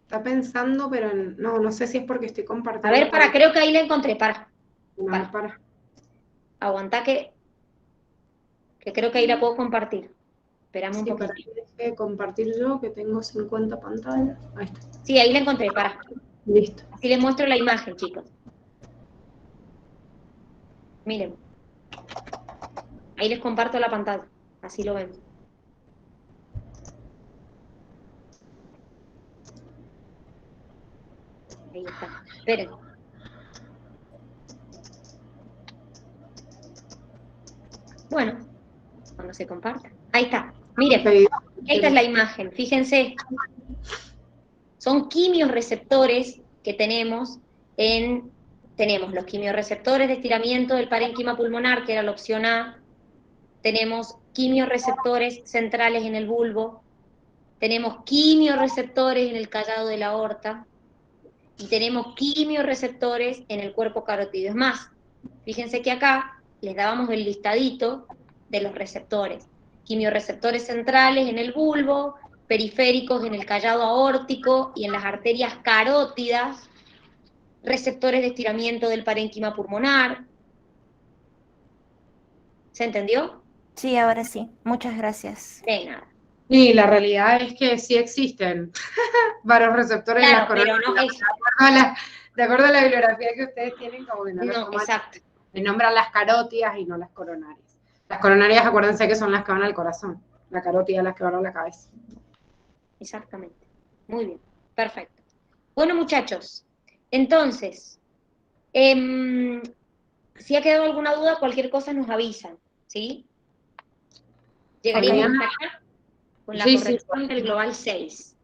Está pensando, pero no sé si es porque estoy A compartiendo. ver, creo que ahí la encontré, para. Para. Aguantá que creo que ahí la puedo compartir. Esperame un Sí, poquito. para que compartir yo, que tengo 50 pantallas. Ahí está. Sí, ahí la encontré, para. Listo. Así les muestro la imagen, chicos. Miren. Ahí les comparto la pantalla. Así lo ven. Ahí está. Esperen. Bueno, cuando se comparta. Ahí está. Miren, esta es la imagen. Fíjense. Son quimiorreceptores que tenemos los quimiorreceptores de estiramiento del parénquima pulmonar, que era la opción A. Tenemos quimiorreceptores centrales en el bulbo. Tenemos quimiorreceptores en el callado de la aorta. Y tenemos quimiorreceptores en el cuerpo carotídeo. Es más, fíjense que acá les dábamos el listadito de los receptores. Quimiorreceptores centrales en el bulbo, periféricos en el callado aórtico y en las arterias carótidas, receptores de estiramiento del parénquima pulmonar. ¿Se entendió? Sí, ahora sí. Muchas gracias. De nada. Y la realidad es que sí existen varios receptores en las Claro, coronarias. pero no es... De acuerdo a la bibliografía que ustedes tienen, como que no los toman. Exacto. Le nombran las carótidas y no las coronarias. Las coronarias, acuérdense que son las que van al corazón. La carótida las que van a la cabeza. Exactamente. Muy bien. Perfecto. Bueno, muchachos, entonces, si ha quedado alguna duda, cualquier cosa nos avisan, ¿sí? Llegaríamos hasta acá con la corrección del global 6.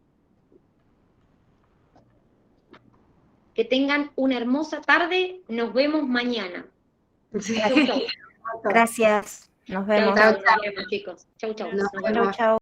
Que tengan una hermosa tarde. Nos vemos mañana. Gracias. Nos vemos. Chau, chau, nos vemos, chicos. Chau, chau. Chau, chau.